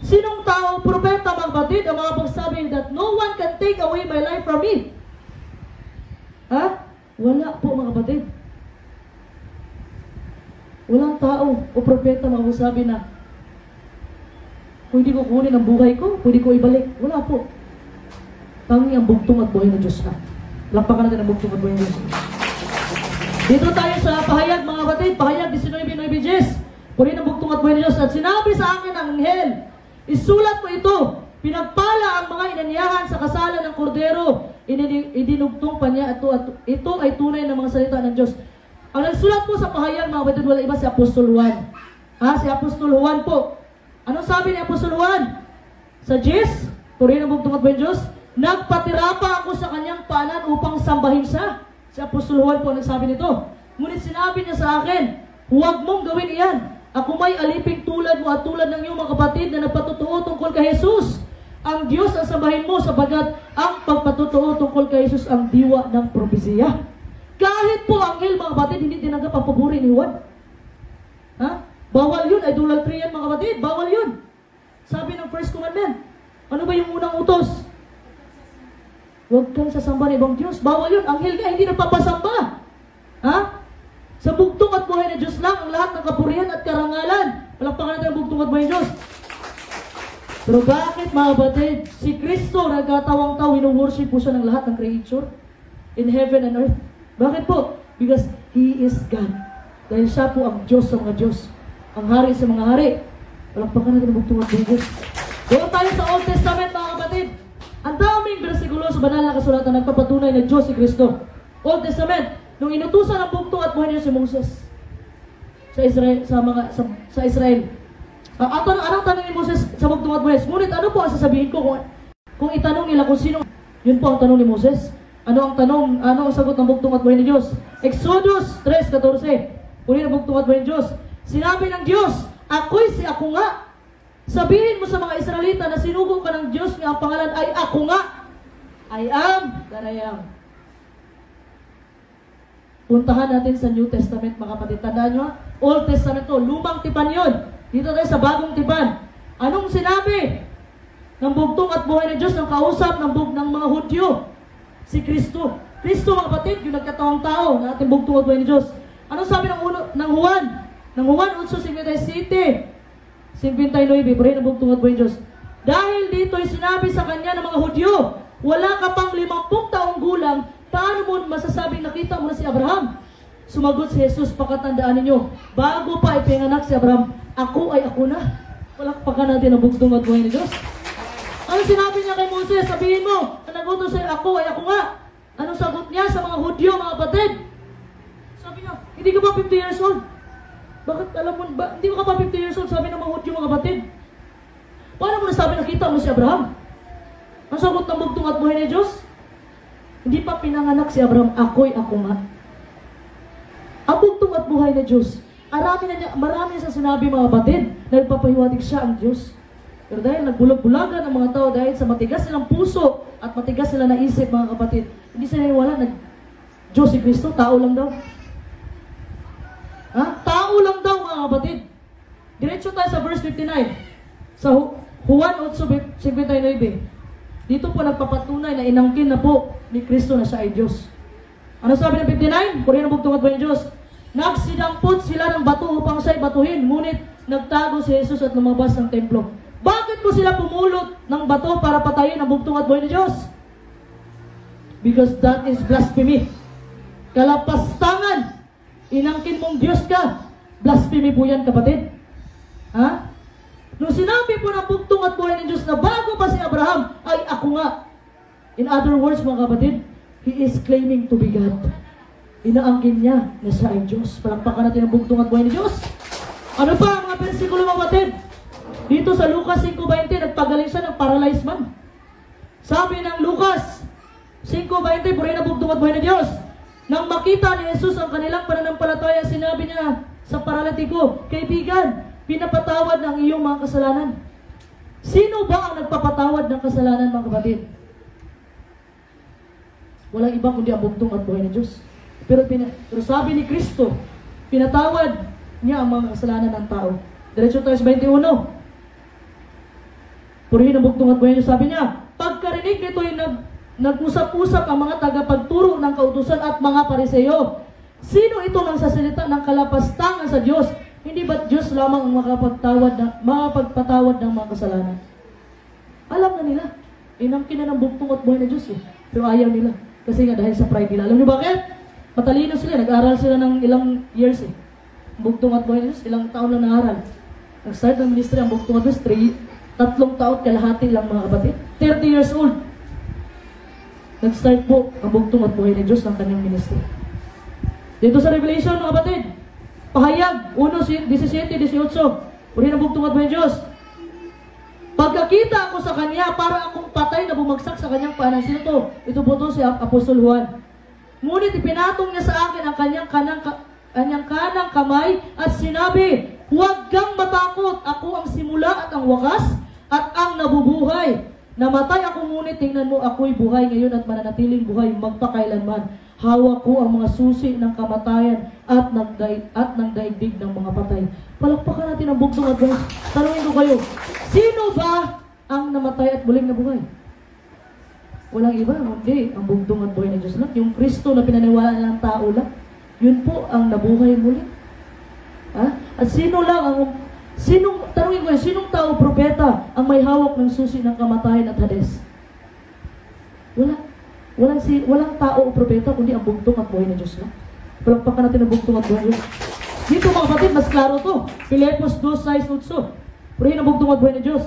Sinong tao, propeta, mga kapatid, ang mga pagsabi that no one can take away my life from me? Ha? Wala po mga kapatid. Walang tao o propeta mga pagsabi na pwede ko kunin ang buhay ko, pwede ko ibalik. Wala po. Tangi ang bugtong at buhay ng Diyos na. Lampakan natin ang bugtong at buhay ng Diyos. Dito tayo sa pahayag mga kapatid, pahayag 19:9. Puri ng bugtong at buhay ng Diyos. At sinabi sa akin ang anghel, isulat mo ito, pinagpala ang mga inanyahan sa kasalan ng kordero, idinugtong pa niya ito ay tunay na mga salita ng Diyos. Ang nagsulat po sa pahayag mga kapatid, wala iba si Apostol Juan. Ha? Si Apostol Juan po. Anong sabi ni Apostol Juan? Sa 10, puri ng bugtong at buhay ng Diyos, nagpatira pa ako sa kanyang paanan upang sambahin siya. Si Apostol Juan po nagsabi nito. Ngunit sinabi niya sa akin, huwag mong gawin iyan. Ako may aliping tulad mo at tulad ng iyong mga kapatid na nagpatutuo tungkol kay Jesus. Ang Diyos ang sambahin mo sapagat ang pagpatutuo tungkol kay Jesus ang diwa ng propesiya. Kahit po anghel mga kapatid, hindi tinanggap ang paburi ni Juan. Ha? Bawal yun, idolatry yan mga kapatid, bawal yun. Sabi ng first commandment, ano ba yung unang utos? Huwag kang sasamba ng ibang Diyos. Bawal yun, anghel ka, hindi nagpapasamba. Ha? Sa bugtong at buhay ng Diyos lang, ang lahat ng kapurihan at karangalan. Palakpakan natin ang bugtong at buhay ng Diyos. Pero bakit mga kapatid, si Kristo nagkatawang-taw, wino-worship po siya ng lahat ng creature in heaven and earth. Bakit po? Because He is God. Dahil siya po ang Diyos sa mga Diyos. Ang hari sa mga hari. Palakpakan natin ang bugtong at buhay ng Diyos. Doon tayo sa Old Testament mga kapatid. Ang daming bersikulo sa banal na kasulatan nagpapatunay na Diyos si Kristo. Old Testament. Nung inutusan ang bugtong at buhay niya si Moses sa Israel, sa Israel. Anong tanong ni Moses sa bugtong at buhay? Ngunit ano po ang sasabihin ko kung itanong nila kung sino? Yun po ang tanong ni Moses. Ano ang sagot ng bugtong at buhay ni Diyos? Exodus 3:14. Uli ng bugtong at buhay ni Diyos. Sinabi ng Diyos, ako'y si ako nga. Sabihin mo sa mga Israelita na sinugo ka ng Diyos nga ang pangalan ay ako nga. I am that I am. Puntahan natin sa New Testament mga kapatid. Tandaan nyo, Old Testament to, lumang tipan yun. Dito tayo sa bagong tipan. Anong sinabi ng bugtong at buhay ng Diyos ng kausap ng mga Hudyo? Si Kristo. Kristo mga kapatid, yung nagkatawang tao na ating bugtong at buhay ng Diyos. Anong sabi ng Juan? Ng Juan 8:57. 59, puri ng bugtong at buhay ng Diyos. Dahil dito'y sinabi sa kanya ng mga Hudyo, wala ka pang 50 taong gulang, paano mo masasabing nakita mo na si Abraham? Sumagot si Jesus, pakatandaan ninyo, bago pa ipinganak si Abraham, ako ay ako na. Palakpakan natin ang bugtong at buhay ni Diyos. Ano sinabi niya kay Moses? Sabihin mo, na nagutos sa'yo, ako ay ako nga. Anong sagot niya sa mga Hudyo, mga kapatid? Sabi niya, hindi ka ba 50 years old? Bakit alam mo ba? Hindi ka pa 50 years old, sabi ng mga Hudyo, mga kapatid. Paano mo nasabi nakita mo si Abraham? Ang sagot ng bugtong at buhay ni Diyos? Hindi pa pinanganak si Abraham, ako'y ako nga. Ang bugtong at buhay na Diyos, marami sa sinabi mga kapatid, nagpapahiwatig siya ang Diyos. Pero dahil nagbulag-bulagan ang mga tao dahil sa matigas nilang puso at matigas nila na isip mga kapatid, hindi sila naniwala na Diyos si Kristo, tao lang daw. Ha? Tao lang daw mga kapatid. Diretso tayo sa verse 59. Sa Juan 8:59. Dito po nagpapatunay na inangkin na po ni Kristo na siya ay Diyos. Ano sabi ng 59? Puri ng bugtong at buhay ng Diyos. Nagsidampot sila ng bato upang siya'y batuhin, ngunit nagtago si Jesus at lumabas ng templo. Bakit po sila pumulot ng bato para patayin ang bugtong at buhay ng Diyos? Because that is blasphemy. Kalapastangan. Inangkin mong Diyos ka. Blasphemy po yan, kapatid. Ha? Nung sinabi po ng bugtong at buhay ng Diyos na bago pa si Abraham, ay ako nga. In other words, mga kapatid, He is claiming to be God. Inaangkin niya na siya ay Diyos. Palakpakan natin ang bugtong at buhay ni Diyos. Ano pa mga versikulo mga kapatid? Dito sa Lucas 5:20, nagpagaling siya ng paralyzed man. Sabi ng Lucas 5:20, purihin ang bugtong at buhay ni Diyos. Nang makita ni Jesus ang kanilang pananampalataya, sinabi niya sa paralitiko, kaibigan, pinapatawad ng iyong mga kasalanan. Sino ba ang nagpapatawad ng kasalanan mga kapatid? Walang iba kundi ang bugtong at buhay ni Diyos. Pero sabi ni Kristo, pinatawad niya ang mga kasalanan ng tao. Diretso tayo sa 21. Purihin ang bugtong at buhay niya. Sabi niya, pagkarinig nito yung nag-usap-usap ang mga tagapagturo ng kautusan at mga pariseyo. Sino ito nang sasalita ng kalapastangan sa Diyos? Hindi ba't Diyos lamang ang makapagpatawad ng mga kasalanan? Alam na nila. Inangkin na ng bugtong at buhay na Diyos eh. Pero ayaw nila. Kasi nga dahil sa pride nila. Alam niyo bakit? Matalino sila. Nag-aral sila ng ilang years eh. Bugtong at buhay na Diyos, ilang taon lang nag-aral. Nag-start ng ministry ang bugtong at Diyos, 3 taon kalahati lang mga kapatid. 30 years old. Nag-start po ang bugtong at buhay ni Diyos ng kanyang ministry. Dito sa Revelation mga kapatid, pahayag, 1:17-18, purihin ang bugtong at buhay ni Diyos. Pagkakita ako sa kanya, para akong patay na bumagsak sa kanyang paanan. Sino to? Ito po to si Apostol Juan. Ngunit ipinatong niya sa akin ang kanyang kanang kamay at sinabi, huwag kang matakot, ako ang simula at ang wakas at ang nabubuhay. Namatay ako ngunit tingnan mo, ako'y buhay ngayon at mananatiling buhay magpakailanman. Hawak ko ang mga susi ng kamatayan at ng daigdig ng mga patay. Palakpakan natin ang bugtong at buhay. Tanungin ko kayo, sino ba ang namatay at muling nabuhay? Walang iba, hindi. Ang bugtong at buhay ng Diyos lang. Yung Kristo na pinaniwalaan ng tao lang. Yun po ang nabuhay muli. At sino lang ang tanungin ko yun, sinong tao propeta ang may hawak ng susi ng kamatayan at Hades? Walang tao o propeta kundi ang bugtong at buhay ng Diyos lang. Palakpakan natin ang bugtong at buhay ng Diyos. Dito mga kapatid, mas klaro to. Filipos 2:6-8. Purihin ang bugtong at buhay ng Diyos.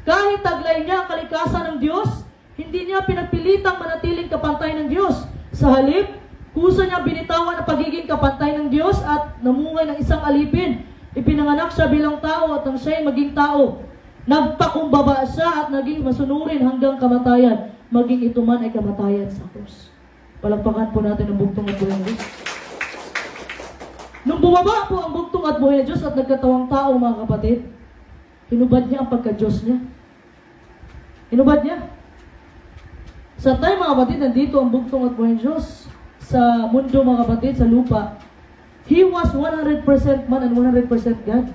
Kahit taglay niya ang kalikasan ng Diyos, hindi niya pinagpilitang manatiling kapantay ng Diyos. Sa halip, kusa niya binitawan ang pagiging kapantay ng Diyos at namuhay ng isang alipin. Ipinanganak siya bilang tao at nang siya'y maging tao. Nagpakumbaba siya at naging masunurin hanggang kamatayan. Maging ito man ay kamatayan sa krus. Palakpakan po natin ang bugtong at buhay ng Diyos. Nung bumaba po ang bugtong at buhay ng Diyos at nagkatawang tao mga kapatid, hinubad niya ang pagka-Diyos niya. Hinubad niya. Sa tayo mga kapatid, nandito ang bugtong at buhay ng Diyos. Sa mundo mga kapatid, sa lupa, He was 100% man and 100% God.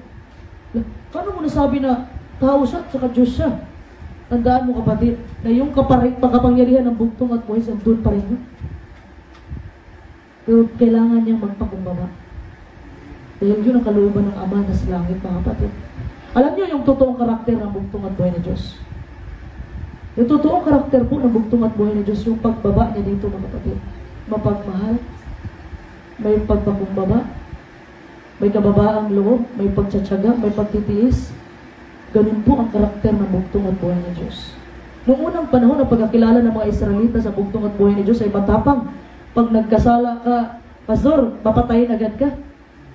Paano mo nasabi na tao siya at saka Diyos siya? Tandaan mo kapatid, na yung kapangyarihan ng bugtong at buhay, doon pa rin yun. Pero kailangan niyang magpakumbaba. Dahil yun ang kalooban ng Ama na sa langit mga kapatid. Alam niyo yung totoong karakter ng bugtong at buhay ng Diyos. Yung totoong karakter po ng bugtong at buhay ng Diyos, yung pagbaba niya dito mga kapatid. Mapagmahal, may pagpakumbaba, may kababaang loob, may pagtsatsaga, may pagtitiis. Ganun po ang karakter ng bugtong at buhay ng Diyos. Noong unang panahon ng pagkakilala ng mga Israelita sa bugtong at buhay ng Diyos ay matapang. Pag nagkasala ka, pastor, papatayin agad ka.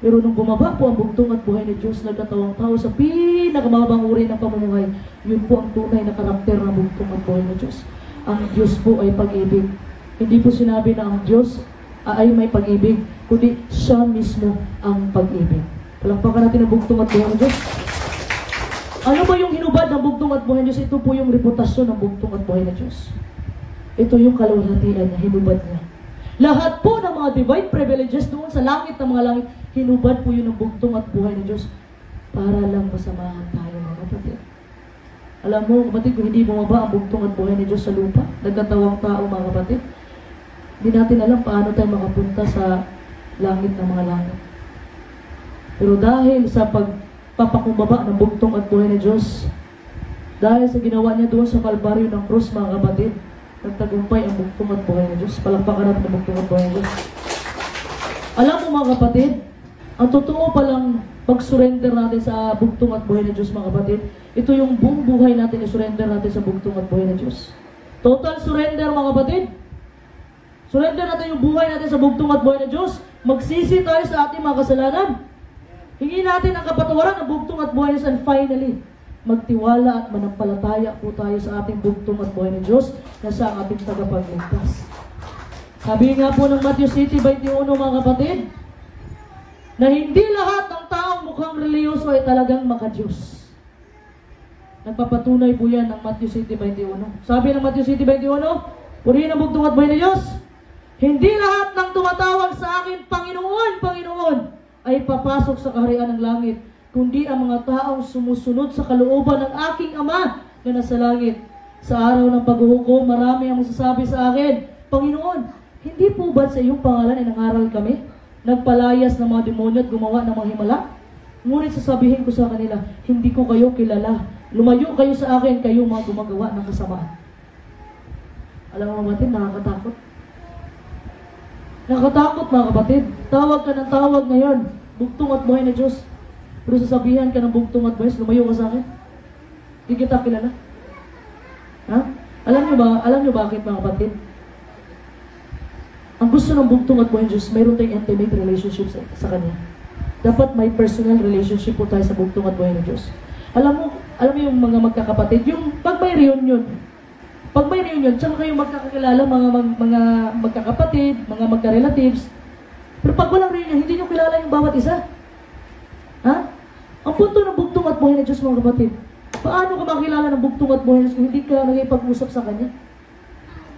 Pero nung bumaba po ang bugtong at buhay ng Diyos, nagkatawang tao sa pinakamababang uri ng pamumuhay, yun po ang tunay na karakter ng bugtong at buhay ng Diyos. Ang Diyos po ay pag-ibig. Hindi po sinabi na ang Diyos ay may pag-ibig, kundi siya mismo ang pag-ibig. Palakpakan natin ang bugtong at buhay ng Diyos. Ano ba yung hinubad ng bugtong at buhay ng Diyos? Ito po yung reputasyon ng bugtong at buhay ng Diyos. Ito yung kaluwalhatian na hinubad niya. Lahat po ng mga divine privileges doon sa langit ng mga langit, hinubad po yun ng bugtong at buhay ng Diyos para lang masamahan tayo mga kapatid. Alam mo, kapatid, kung hindi bumaba ang bugtong at buhay ng Diyos sa lupa, nagkatawang tao mga kapatid, hindi natin alam paano tayo makapunta sa langit ng mga langit. Pero dahil sa pagpapakumbaba ng bugtong at buhay ng Diyos, dahil sa ginawa niya doon sa Kalbaryo ng krus mga kapatid, nagtagumpay ang bugtong at buhay ng Diyos. Palakpakan natin ang bugtong at buhay ng Diyos. Alam mo mga kapatid, ang totoo palang pag-surrender natin sa bugtong at buhay ng Diyos mga kapatid, ito yung buong buhay natin i-surrender natin sa bugtong at buhay ng Diyos. Total surrender mga kapatid. Surrender natin yung buhay natin sa bugtong at buhay na Diyos. Magsisi tayo sa ating mga kasalanan. Hingin natin ang kapatawaran ng bugtong at buhay na Diyos. And finally, magtiwala at manampalataya po tayo sa ating bugtong at buhay ng Diyos na siya ang ating tagapagligtas. Sabi nga po ng Matthew City 21, mga kapatid, na hindi lahat ng taong mukhang reliyoso ay talagang maka-Diyos. Nagpapatunay po yan ng Matthew City 21. Sabi ng Matthew City 21, purihin ang bugtong at buhay ng Diyos. Hindi lahat ng tumatawag sa akin, Panginoon, Panginoon, ay papasok sa kaharian ng langit, kundi ang mga taong sumusunod sa kalooban ng aking Ama na nasa langit. Sa araw ng paghuhukom, marami ang magsasabi sa akin, Panginoon, hindi po ba sa iyong pangalan ay nangaral kami? Nagpalayas ng mga demonyo at gumawa ng mga himala? Ngunit sasabihin ko sa kanila, hindi ko kayo kilala. Lumayo kayo sa akin, kayo mga gumagawa ng kasamaan. Alam mo mga kapatid, nakakatakot. Nakakatakot mga kapatid. Tawag ka ng tawag ngayon. Bugtong at buhay na Diyos. Pero sasabihan ka ng bugtong at buhay, lumayo ka sa akin. Hindi kita kilala. Ha? Alam nyo bakit mga kapatid? Ang gusto ng bugtong at buhay ng Diyos, mayroon tayong intimate relationship sa Kanya. Dapat may personal relationship po tayo sa bugtong at buhay ng Diyos. Alam mo yung mga magkakapatid, yung pag may reunion, tsaka kayo magkakakilala, mga magkakapatid, mga magka-relatives. Pero pag walang reunion, hindi nyo kilala yung bawat isa. Ha? Ang punto ng bugtong at buhay ng Diyos, mga kapatid, paano ka makilala ng bugtong at buhay ng Diyos kung hindi ka nagipag-usap sa Kanya?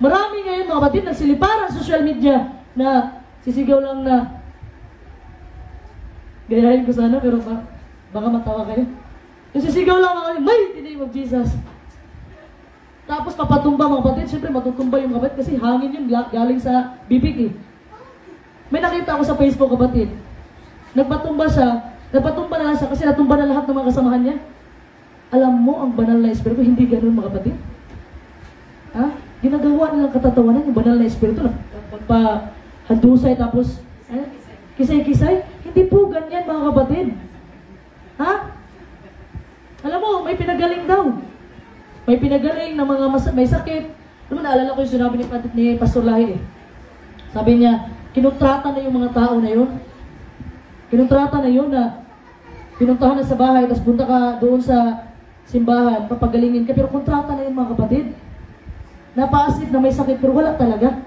Marami ngayon, mga kapatid, nagsiliparan sa social media na sisigaw lang na gayahin ko sana, pero baka matawa kayo. Yung sisigaw lang mga kapatid, mighty name of Jesus. Tapos papatumba mga kapatid, siyempre matutumba yung kapatid kasi hangin yun galing sa bibig eh. May nakita ako sa Facebook kapatid. Nagpatumba na lang siya kasi natumba na lahat ng mga kasamahan niya. Alam mo, ang banal na espiritu, hindi ganun mga kapatid. Ha? Ginagawa nilang katatawanan yung banal na espiritu. Pagpahadusay tapos kisay-kisay. Hindi po ganyan mga kapatid. Ha? Alam mo, may pinagaling daw. May pinagaling na mga may sakit. Alam mo, naalala ko yung sinabi ni Pastor Lahi eh. Sabi niya, kinontrata na yung mga tao na yun. Kinontrata na yun na pinuntahan na sa bahay, tapos punta ka doon sa simbahan, papagalingin ka. Pero kontrata na yun mga kapatid. Napaasid na may sakit, pero wala talaga.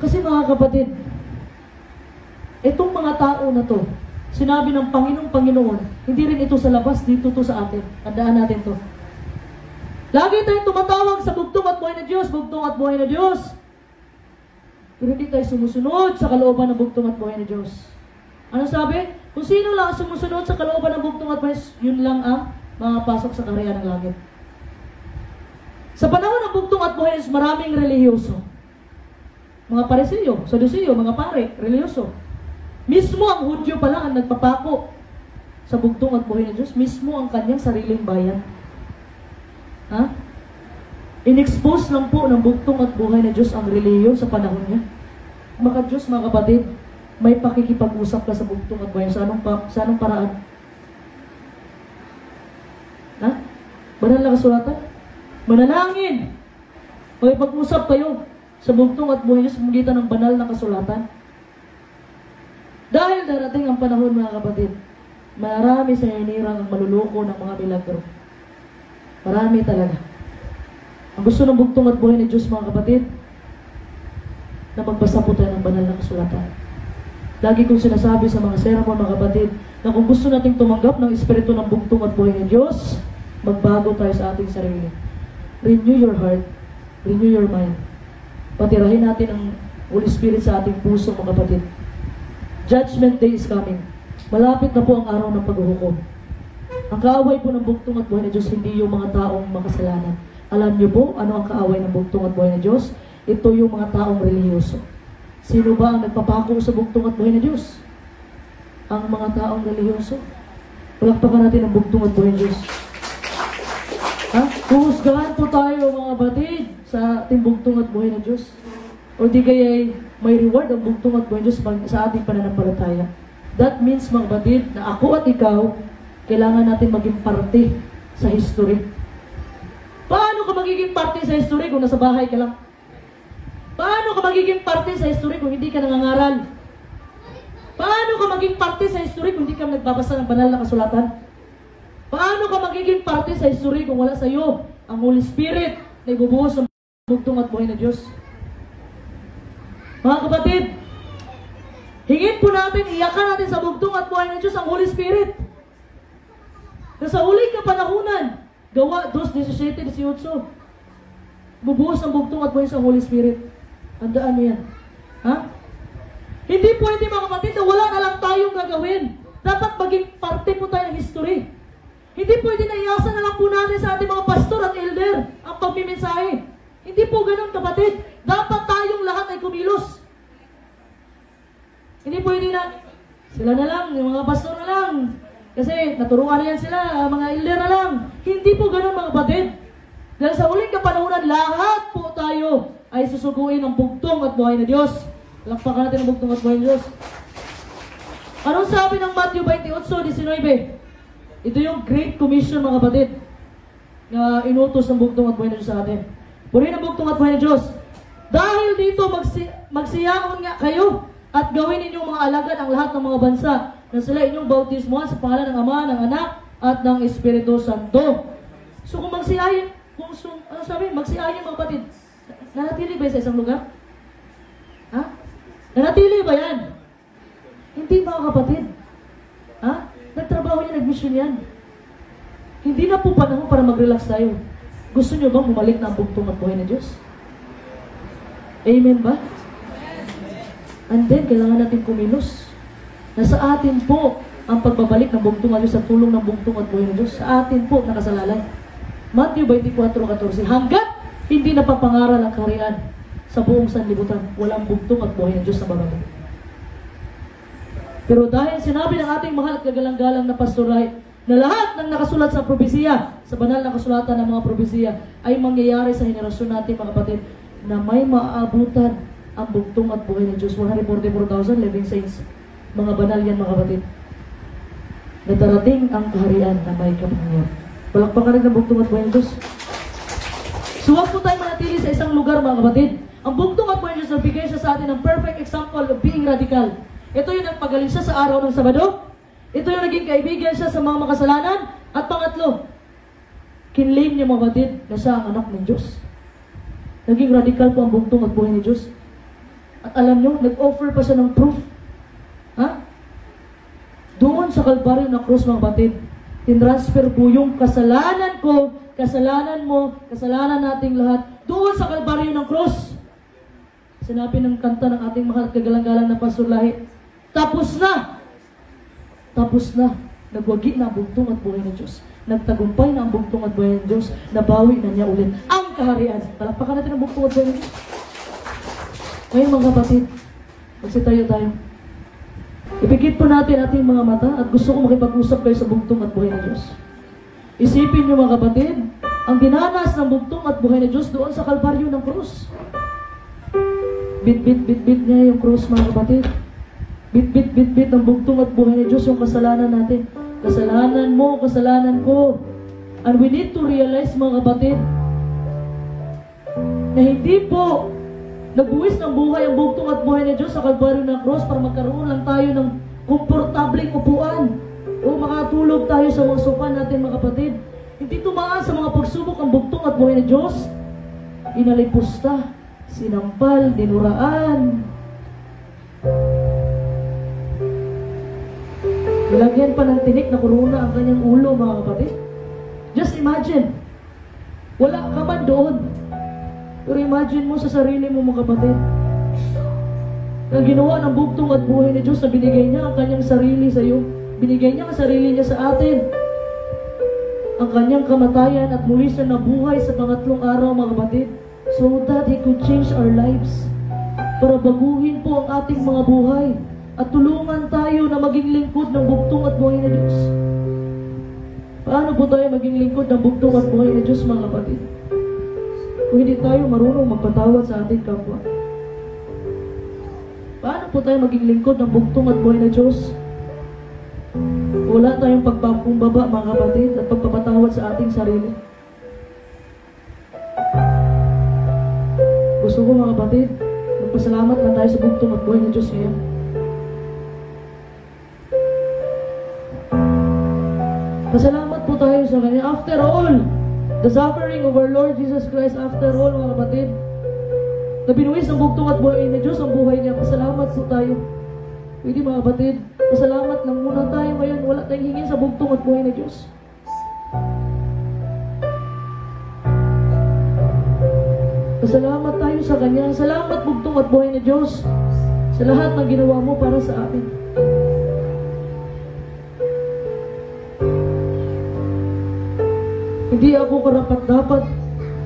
Kasi mga kapatid, itong mga tao na to, sinabi ng Panginoon, hindi rin ito sa labas, dito to sa atin. Tandaan natin to. Lagi tayong tumatawag sa bugtong at buhay na Diyos, bugtong at buhay na Diyos. Pero hindi tayo sumusunod sa kalooban ng bugtong at buhay na Diyos. Ano sabi? Kung sino lang sumusunod sa kalooban ng bugtong at buhay, yun lang ang makapasok sa kaharian ng langit. Sa panahon ng bugtong at buhay na Diyos, maraming relihiyoso. Mga Pariseo, Saduceo, mga pare, relihiyoso. Mismo ang Hudyo pala ang nagpapako sa bugtong at buhay na Diyos, mismo ang kanyang sariling bayan. Ha? In-expose lang po ng bugtong at buhay na Diyos ang relihiyon sa panahon niya. Maka Diyos, mga kapatid, may pakikipag-usap ka sa bugtong at buhay. Sa anong paraan? Ha? Banal na kasulatan? Manalangin! Makipag-usap kayo sa bugtong at buhay niyo sa magitan ng banal na kasulatan. Dahil darating ang panahon, mga kapatid, marami sa hinirang ang maluluko ng mga milagro. Marami talaga. Ang gusto ng bugtong at buhay ni Diyos, mga kapatid, na magbasa po tayo ng banal na kasulatan. Lagi kong sinasabi sa mga sermon, mga kapatid, na kung gusto nating tumanggap ng espiritu ng bugtong at buhay ni Diyos, magbago tayo sa ating sarili. Renew your heart. Renew your mind. Patirahin natin ang Holy Spirit sa ating puso, mga kapatid. Judgment Day is coming. Malapit na po ang araw ng paghuhukom. Ang kaaway po ng bugtong at buhay ng Diyos, hindi yung mga taong makasalanan. Alam niyo po, ano ang kaaway ng bugtong at buhay ng Diyos? Ito yung mga taong relihiyoso. Sino ba ang nagpapako sa bugtong at buhay ng Diyos? Ang mga taong relihiyoso. Palakpakan natin ang bugtong at buhay ng Diyos. Ha? Huhusgahan po tayo, mga batid, sa ating bugtong at buhay ng Diyos. O di kaya may reward ang bugtong at buhay ng Diyos sa ating pananampalataya. That means, mga batid, na ako at ikaw, kailangan natin maging parte sa history. Paano ka magiging parte sa history kung nasa bahay ka lang? Paano ka magiging parte sa history kung hindi ka nangangaral? Paano ka maging parte sa history kung hindi ka nagbabasa ng banal na kasulatan? Paano ka magiging parte sa history kung wala sa iyo ang Holy Spirit na ibubuhos ng bugtong at buhay na Diyos? Mga kapatid, hingin po natin, iyakan natin sa bugtong at buhay ng Diyos ang Holy Spirit. Na sa huling kapanahunan, Gawa 2:17-18, bubuhos ang bugtong at buhay sa Holy Spirit. Tandaan niyo yan. Ha? Hindi pwede mga kapatid na wala na lang tayong gagawin. Dapat maging parte po tayo ng history. Hindi pwede na iasa na lang po natin sa ating mga pastor at elder ang pagmimensahe. Hindi po ganun kapatid. Dapat tayong lahat ay kumilos. Hindi pwede na sila na lang, yung mga pastor na lang. Kasi naturuan na yan sila, mga elder na lang. Hindi po ganun mga kapatid. Dahil sa uling kapanahunan, lahat po tayo ay susuguin ng bugtong at buhay na Diyos. Lakpakan natin ang bugtong at buhay na Diyos. Anong sabi ng Matthew 28:19? Ito yung Great Commission mga kapatid na inutos ng bugtong at buhay na Diyos sa atin. Purihin ang bugtong at buhay na Diyos. Dahil dito magsiyaon nga kayo at gawin ninyong mga alagad ang lahat ng mga bansa na sila inyong bautismuhan sa pangalan ng Ama, ng Anak at ng Espiritu Santo. So kung magsiyayin, ano sabi? Magsiyayin mga kapatid. Nanatili ba sa isang lugar? Ha? Nanatili ba yan? Hindi mga kapatid. Ha? Nagtrabaho yan, nagmission yan. Hindi na po panahon para mag-relax tayo. Gusto nyo bang bumalik na ang bugtong at buhay na Diyos? Amen ba? And then, kailangan natin kumilos. Nasa atin po ang pagbabalik ng bugtong at Diyos sa tulong ng bugtong at buhay na Diyos. Sa atin po nakasalalay. Matthew 24:14. Hanggat hindi napapangaral ang kaharian sa buong sanlibutan, walang bugtong at buhay ng Diyos na babato. Pero dahil sinabi ng ating mahal at kagalang-galang na pastoray na lahat ng nakasulat sa propesiya, sa banal na kasulatan ng mga propesiya, ay mangyayari sa henerasyon natin mga kapatid, na may maaabutan ang bugtong at buhay ng Diyos. 144,000 living saints. Mga banal yan mga kapatid. Na darating ang kaharian na may kapangyarihan. Palakpakan rin ng bugtong at buhay ng Diyos. So huwag po tayo manatili sa isang lugar mga kapatid. Ang bugtong at buhay ng Diyos, nagbigay siya sa atin ng perfect example of being radical. Ito yung nagpagaling siya sa araw ng Sabado. Ito yung naging kaibigan siya sa mga makasalanan. At pangatlo, kinlaim niya mga kapatid na siya ang anak ng Diyos. Naging radical po ang bugtong at buhay ni Diyos. At alam nyo, nag-offer pa siya ng proof. Ha? Doon sa Kalbaryo na krus mga kapatid, tinransfer po yung kasalanan ko, kasalanan mo, kasalanan nating lahat, doon sa Kalbaryo ng krus. Sinabi ng kanta ng ating mahal at kagalang-galang na Pastor Lahi, tapos na! Tapos na. Nagwagi na ang bugtong at buhay ng Diyos. Nagtagumpay na ang bugtong at buhay ng Diyos. Nabawi na niya ulit ang kaharian. Palakpakan natin ang bugtong at buhay ng Diyos. Ngayon mga kapatid, magsitayo tayo. Ipikit po natin ating mga mata at gusto ko makipag-usap kayo sa bugtong at buhay ng Diyos. Isipin niyo mga kapatid, ang dinanas ng bugtong at buhay ng Diyos doon sa Kalbaryo ng krus. Bit niya yung krus mga kapatid. Bit ng bugtong at buhay ni Diyos yung kasalanan natin. Kasalanan mo, kasalanan ko. And we need to realize mga kapatid na hindi po nagbuwis ng buhay ang bugtong at buhay ni Diyos sa Kalbaryo ng cross para magkaroon lang tayo ng komportableng upuan o makatulog tayo sa mga sofa natin mga kapatid. Hindi tumaan sa mga pagsubok ang bugtong at buhay ni Diyos. Inalipusta, sinampal, dinuraan, nilagyan pa ng tinik na korona ang kanyang ulo mga kapatid. Just imagine, wala ka man doon. Pero imagine mo sa sarili mo mga kapatid, na ginawa ng bugtong at buhay ni Diyos na binigay niya ang kanyang sarili sa iyo. Binigay niya ang sarili niya sa atin. Ang kanyang kamatayan at muli siya nabuhay sa pangatlong araw mga kapatid. So that He could change our lives. Para baguhin po ang ating mga buhay. At tulungan tayo na maging lingkod ng bugtong at buhay na Diyos. Paano po tayo maging lingkod ng bugtong at buhay na Diyos mga kapatid? Kung hindi tayo marunong magpatawad sa ating kapwa. Paano po tayo maging lingkod ng bugtong at buhay na Diyos? Wala tayong pagpapumbaba mga kapatid at pagpapatawad sa ating sarili. Gusto ko mga kapatid, magpasalamat lang tayo sa bugtong at buhay ng Diyos ngayon. Pasalamat po tayo sa Kanya. After all, the suffering of our Lord Jesus Christ, after all mga kapatid, na binuwis ang bugtong at buhay ng Diyos ang buhay niya. Pasalamat po tayo. Pwede mga kapatid, pasalamat lang muna tayo ngayon. Wala tayong hingin sa bugtong at buhay ng Diyos. Pasalamat tayo sa Kanya. Salamat bugtong at buhay ng Diyos sa lahat ng ginawa mo para sa atin. Hindi ako karapat-dapat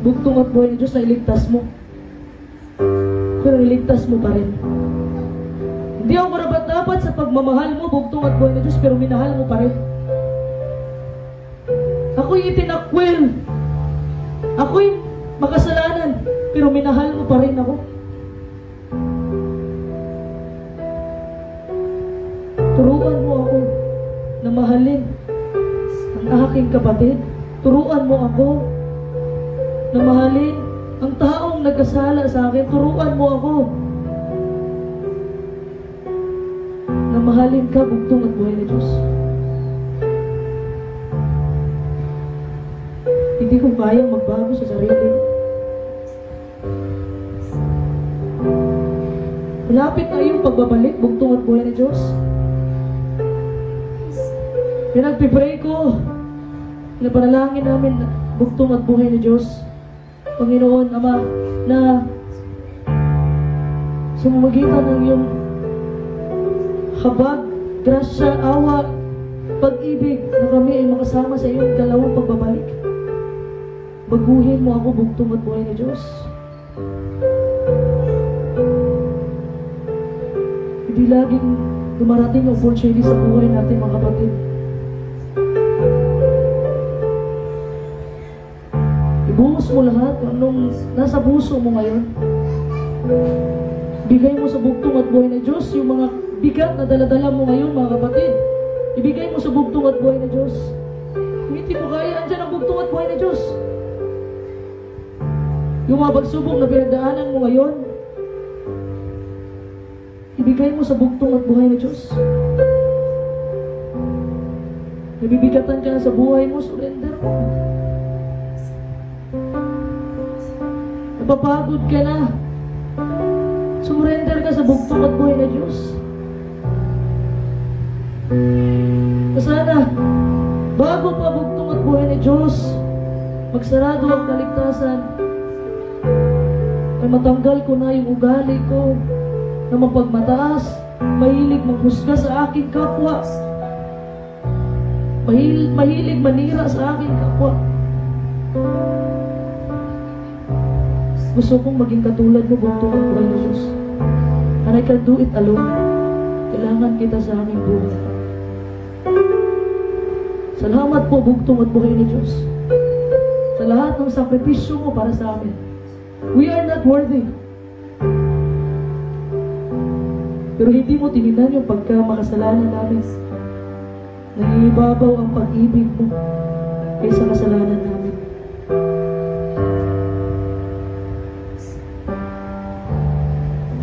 bugtong at buhay ng Diyos na iligtas mo. Pero iligtas mo pa rin. Hindi ako karapat-dapat sa pagmamahal mo bugtong at buhay ng Diyos, pero minahal mo pa rin. Ako'y itinakwil. Ako'y makasalanan, pero minahal mo pa rin ako. Turuan mo ako na mahalin ang aking kapatid. Turuan mo ako na mahalin ang taong nagkasala sa akin. Turuan mo ako na mahalin ka bugtong at buhay ng Diyos. Hindi ko kayang magbago sa sarili. Malapit na yung pagbabalik, bugtong at buhay ng Diyos. Pinagpipray ko, pinapanalangin namin na bugtong at buhay ng Diyos. Panginoon, Ama, na sa mamagitan ng iyong habag, grasya, awa, pag-ibig na kami ay makasama sa iyong dalawang pagbabalik. Baguhin mo ako bugtong at buhay ng Diyos. Hindi laging dumarating ang opportunity sa buhay natin mga kapatid. Ibuhos mo lahat anong nasa puso mo ngayon. Bigay mo sa bugtong at buhay ng Diyos yung mga bigat na daladala mo ngayon mga kapatid. Ibigay mo sa bugtong at buhay ng Diyos. Kung hindi mo kaya, andyan ang bugtong at buhay ng Diyos. Yung mga pagsubok na pinagdaanan mo ngayon, ibigay mo sa bugtong at buhay ng Diyos. Nabibigatan ka na sa buhay mo, surrender mo. Napapagod ka na, surrender ka sa bugtong at buhay ng Diyos. Sana, bago pa bugtong at buhay ng Diyos, magsarado ang kaligtasan, ay matanggal ko na yung ugali ko na mapagmataas, mahilig maghusga sa aking kapwa, mahilig manira sa aking kapwa. Gusto kong maging katulad mo bugtong at buhay ng Diyos. And I can do it alone. Kailangan kita sa aming buhay. Salamat po bugtong at buhay ng Diyos sa lahat ng sakripisyo mo para sa amin. We are not worthy. Pero hindi mo tinignan yung pagkamakasalanan namin. Nangibabaw ang pag-ibig mo kaysa kasalanan namin.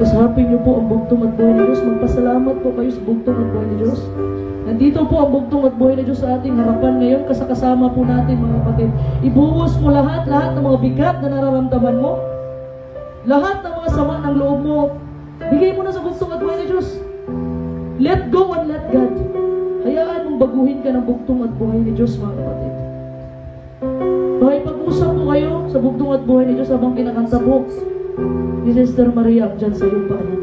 Kasapin niyo po ang bugtong at buhay ng Diyos. Magpasalamat po kayo sa bugtong at buhay ng Diyos. Nandito po ang bugtong at buhay ng Diyos sa ating harapan ngayon. Kasama po natin mga kapatid. Ibuhos mo lahat ng mga bigat na nararamdaman mo. Lahat ng mga sama ng loob mo. Bigay mo na sa bugtong at buhay ng Diyos. Let go and let God. Hayaan mong baguhin ka ng bugtong at buhay ng Diyos mga kapatid. Makipag-usap po kayo sa bugtong at buhay ng Diyos habang kinakanta po ni Sister Maria dyan sa iyong paanan.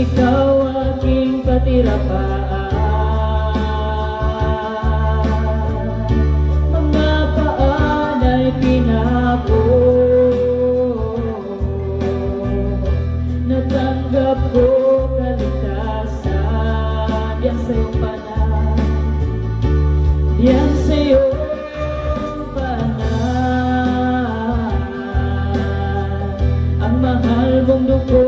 ikaw aking patirapan. Mga paan ay pinako, natanggap ko kaligtasan. Yan sa'yo panahon, yan sa'yo panahon, ang mahal mong dugo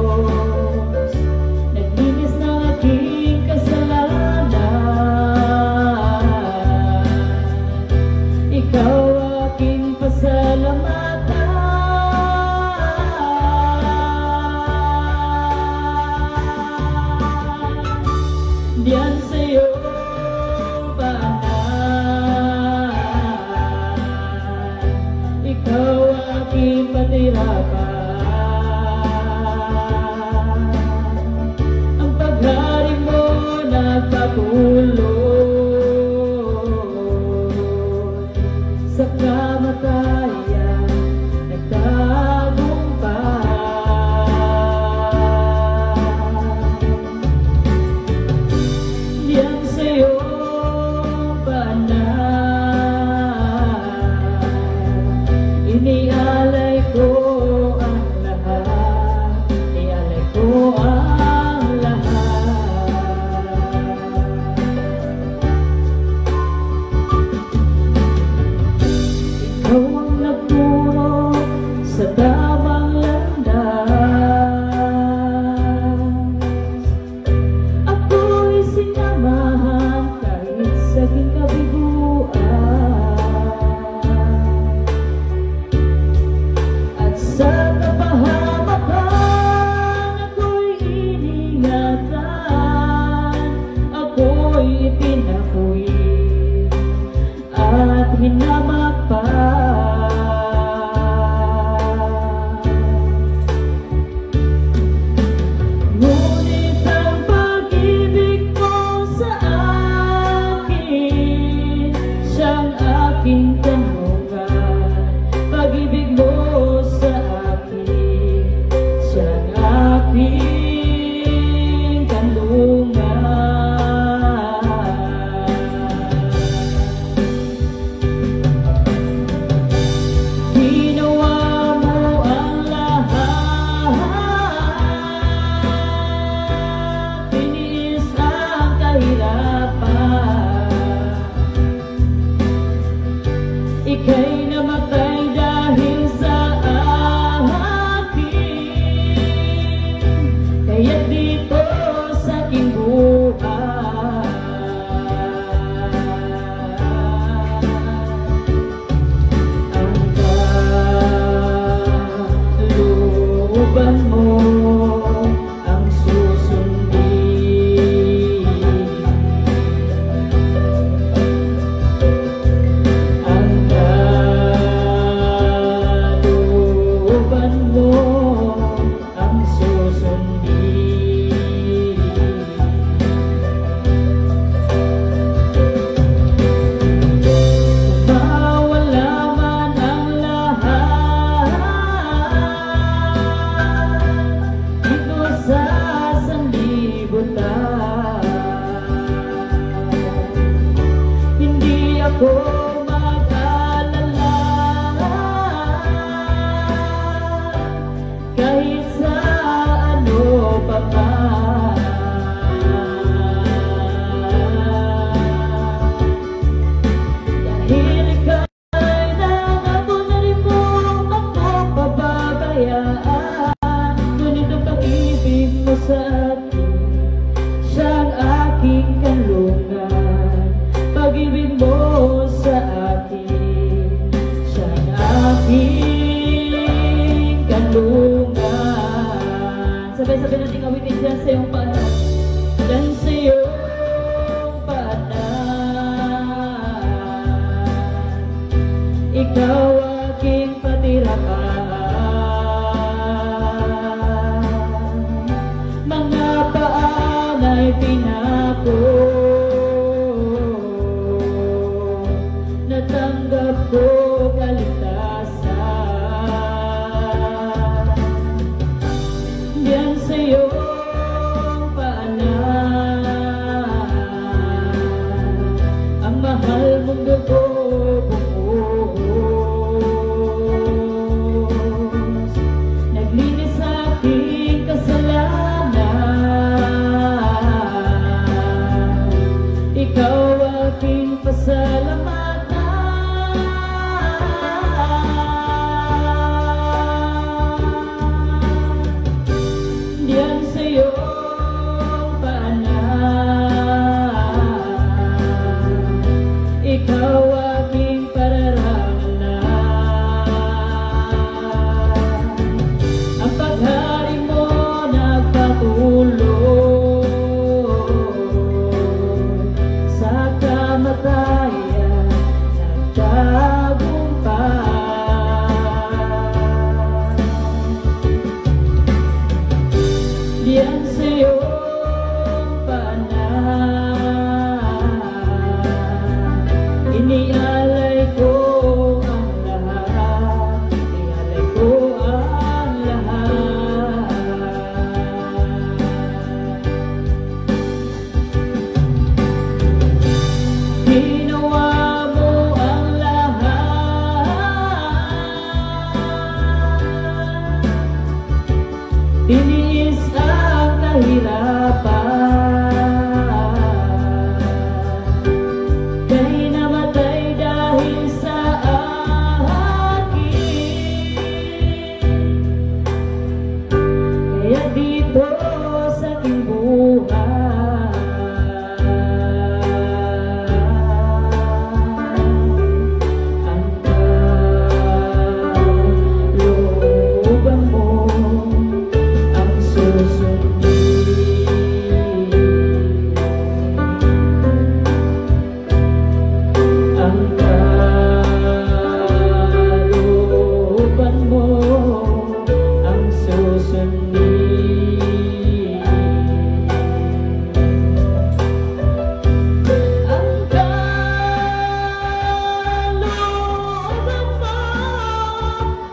bumuhos, naglinis ng aking kasalanan. Ikaw aking pasalamatan. Diyan sa'yo panahon, ikaw aking patirapan. Ang paghari mo nagpatuloy, sa kamatayan nagtagumpay. Diyan sa'yo panahon, inialay ko ang lahat, ialay ko ang lahat. Ikaw ang nagturo sa tamang landas, ako'y sinamahan kahit sa aking kabiguan. At sa kapahamakan ako'y iningatan, ako'y itinakwil at hinamak pa. Ngunit ang pag-ibig mo sa akin, siyang aking tanungan. Pag-ibig mo sa akin, siyang aking kanlungan. Ginawa mo ang lahat, tiniis ang kahirapan. Ika'y namatay dahil sa akin, kaya't dito sa aking buhay ang kalooban mo ang susundin. Ang kalooban mo ang susundin. Mawala man ang lahat, dito sa sanlibutan, hindi ako mag-alala kahit sa ano pa man. Dahil ika'y nangako na rin mo ako pababayaan. Ngunit ang pag-ibig mo sa akin, siyang aking kanlungan. Pag-ibig mo sa akin, siyang aking kanlungan. Sabay-sabay natin awitin dyan sa iyong panahon. Dyan sa iyong panahon, ikaw aking patirapan. Mga paan ay pinako, natanggap ko kaligtasan. tiniis ang kahirapan, kay namatay dahil sa akin. Kaya dito sa aking buhay, ang kalooban mo ang susundin. Ang kalooban mo ang susundin. Ang kalooban mo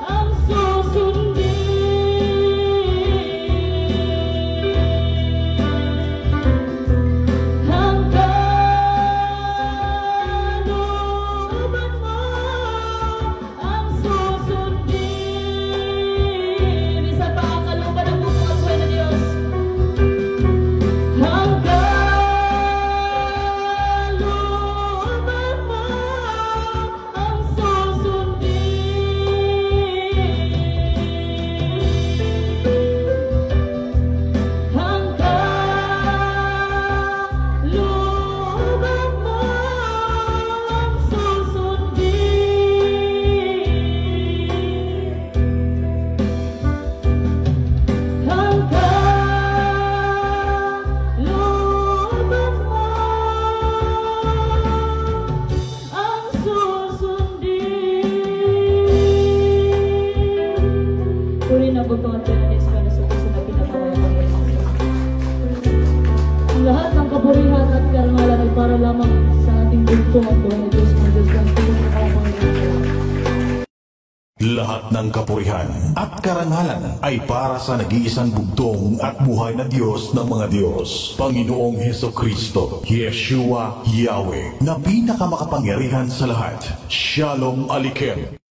ang susundin. Ang kalooban mo ang susundin. Isa pa ang kalooban ng buong ang buhay na Diyos. Ang kalooban mo ang susundin. Ang kalooban mo ang susundin. Ang kalooban mo ang susundin. Purihin ang bugtong at pinanis ka na sa puso na pinapawala ng Diyos. Ang lahat ng kapurihan at karangalan ay para lamang sa ating bugtong at buhay na Diyos ng Diyos ng tulong ng kapangyarihan. Lahat ng kapurihan at karangalan ay para sa nag-iisang bugtong at buhay na Diyos ng mga Diyos, Panginoong Hesukristo, Yeshua Yahweh, na pinakamakapangyarihan sa lahat. Shalom Aleichem.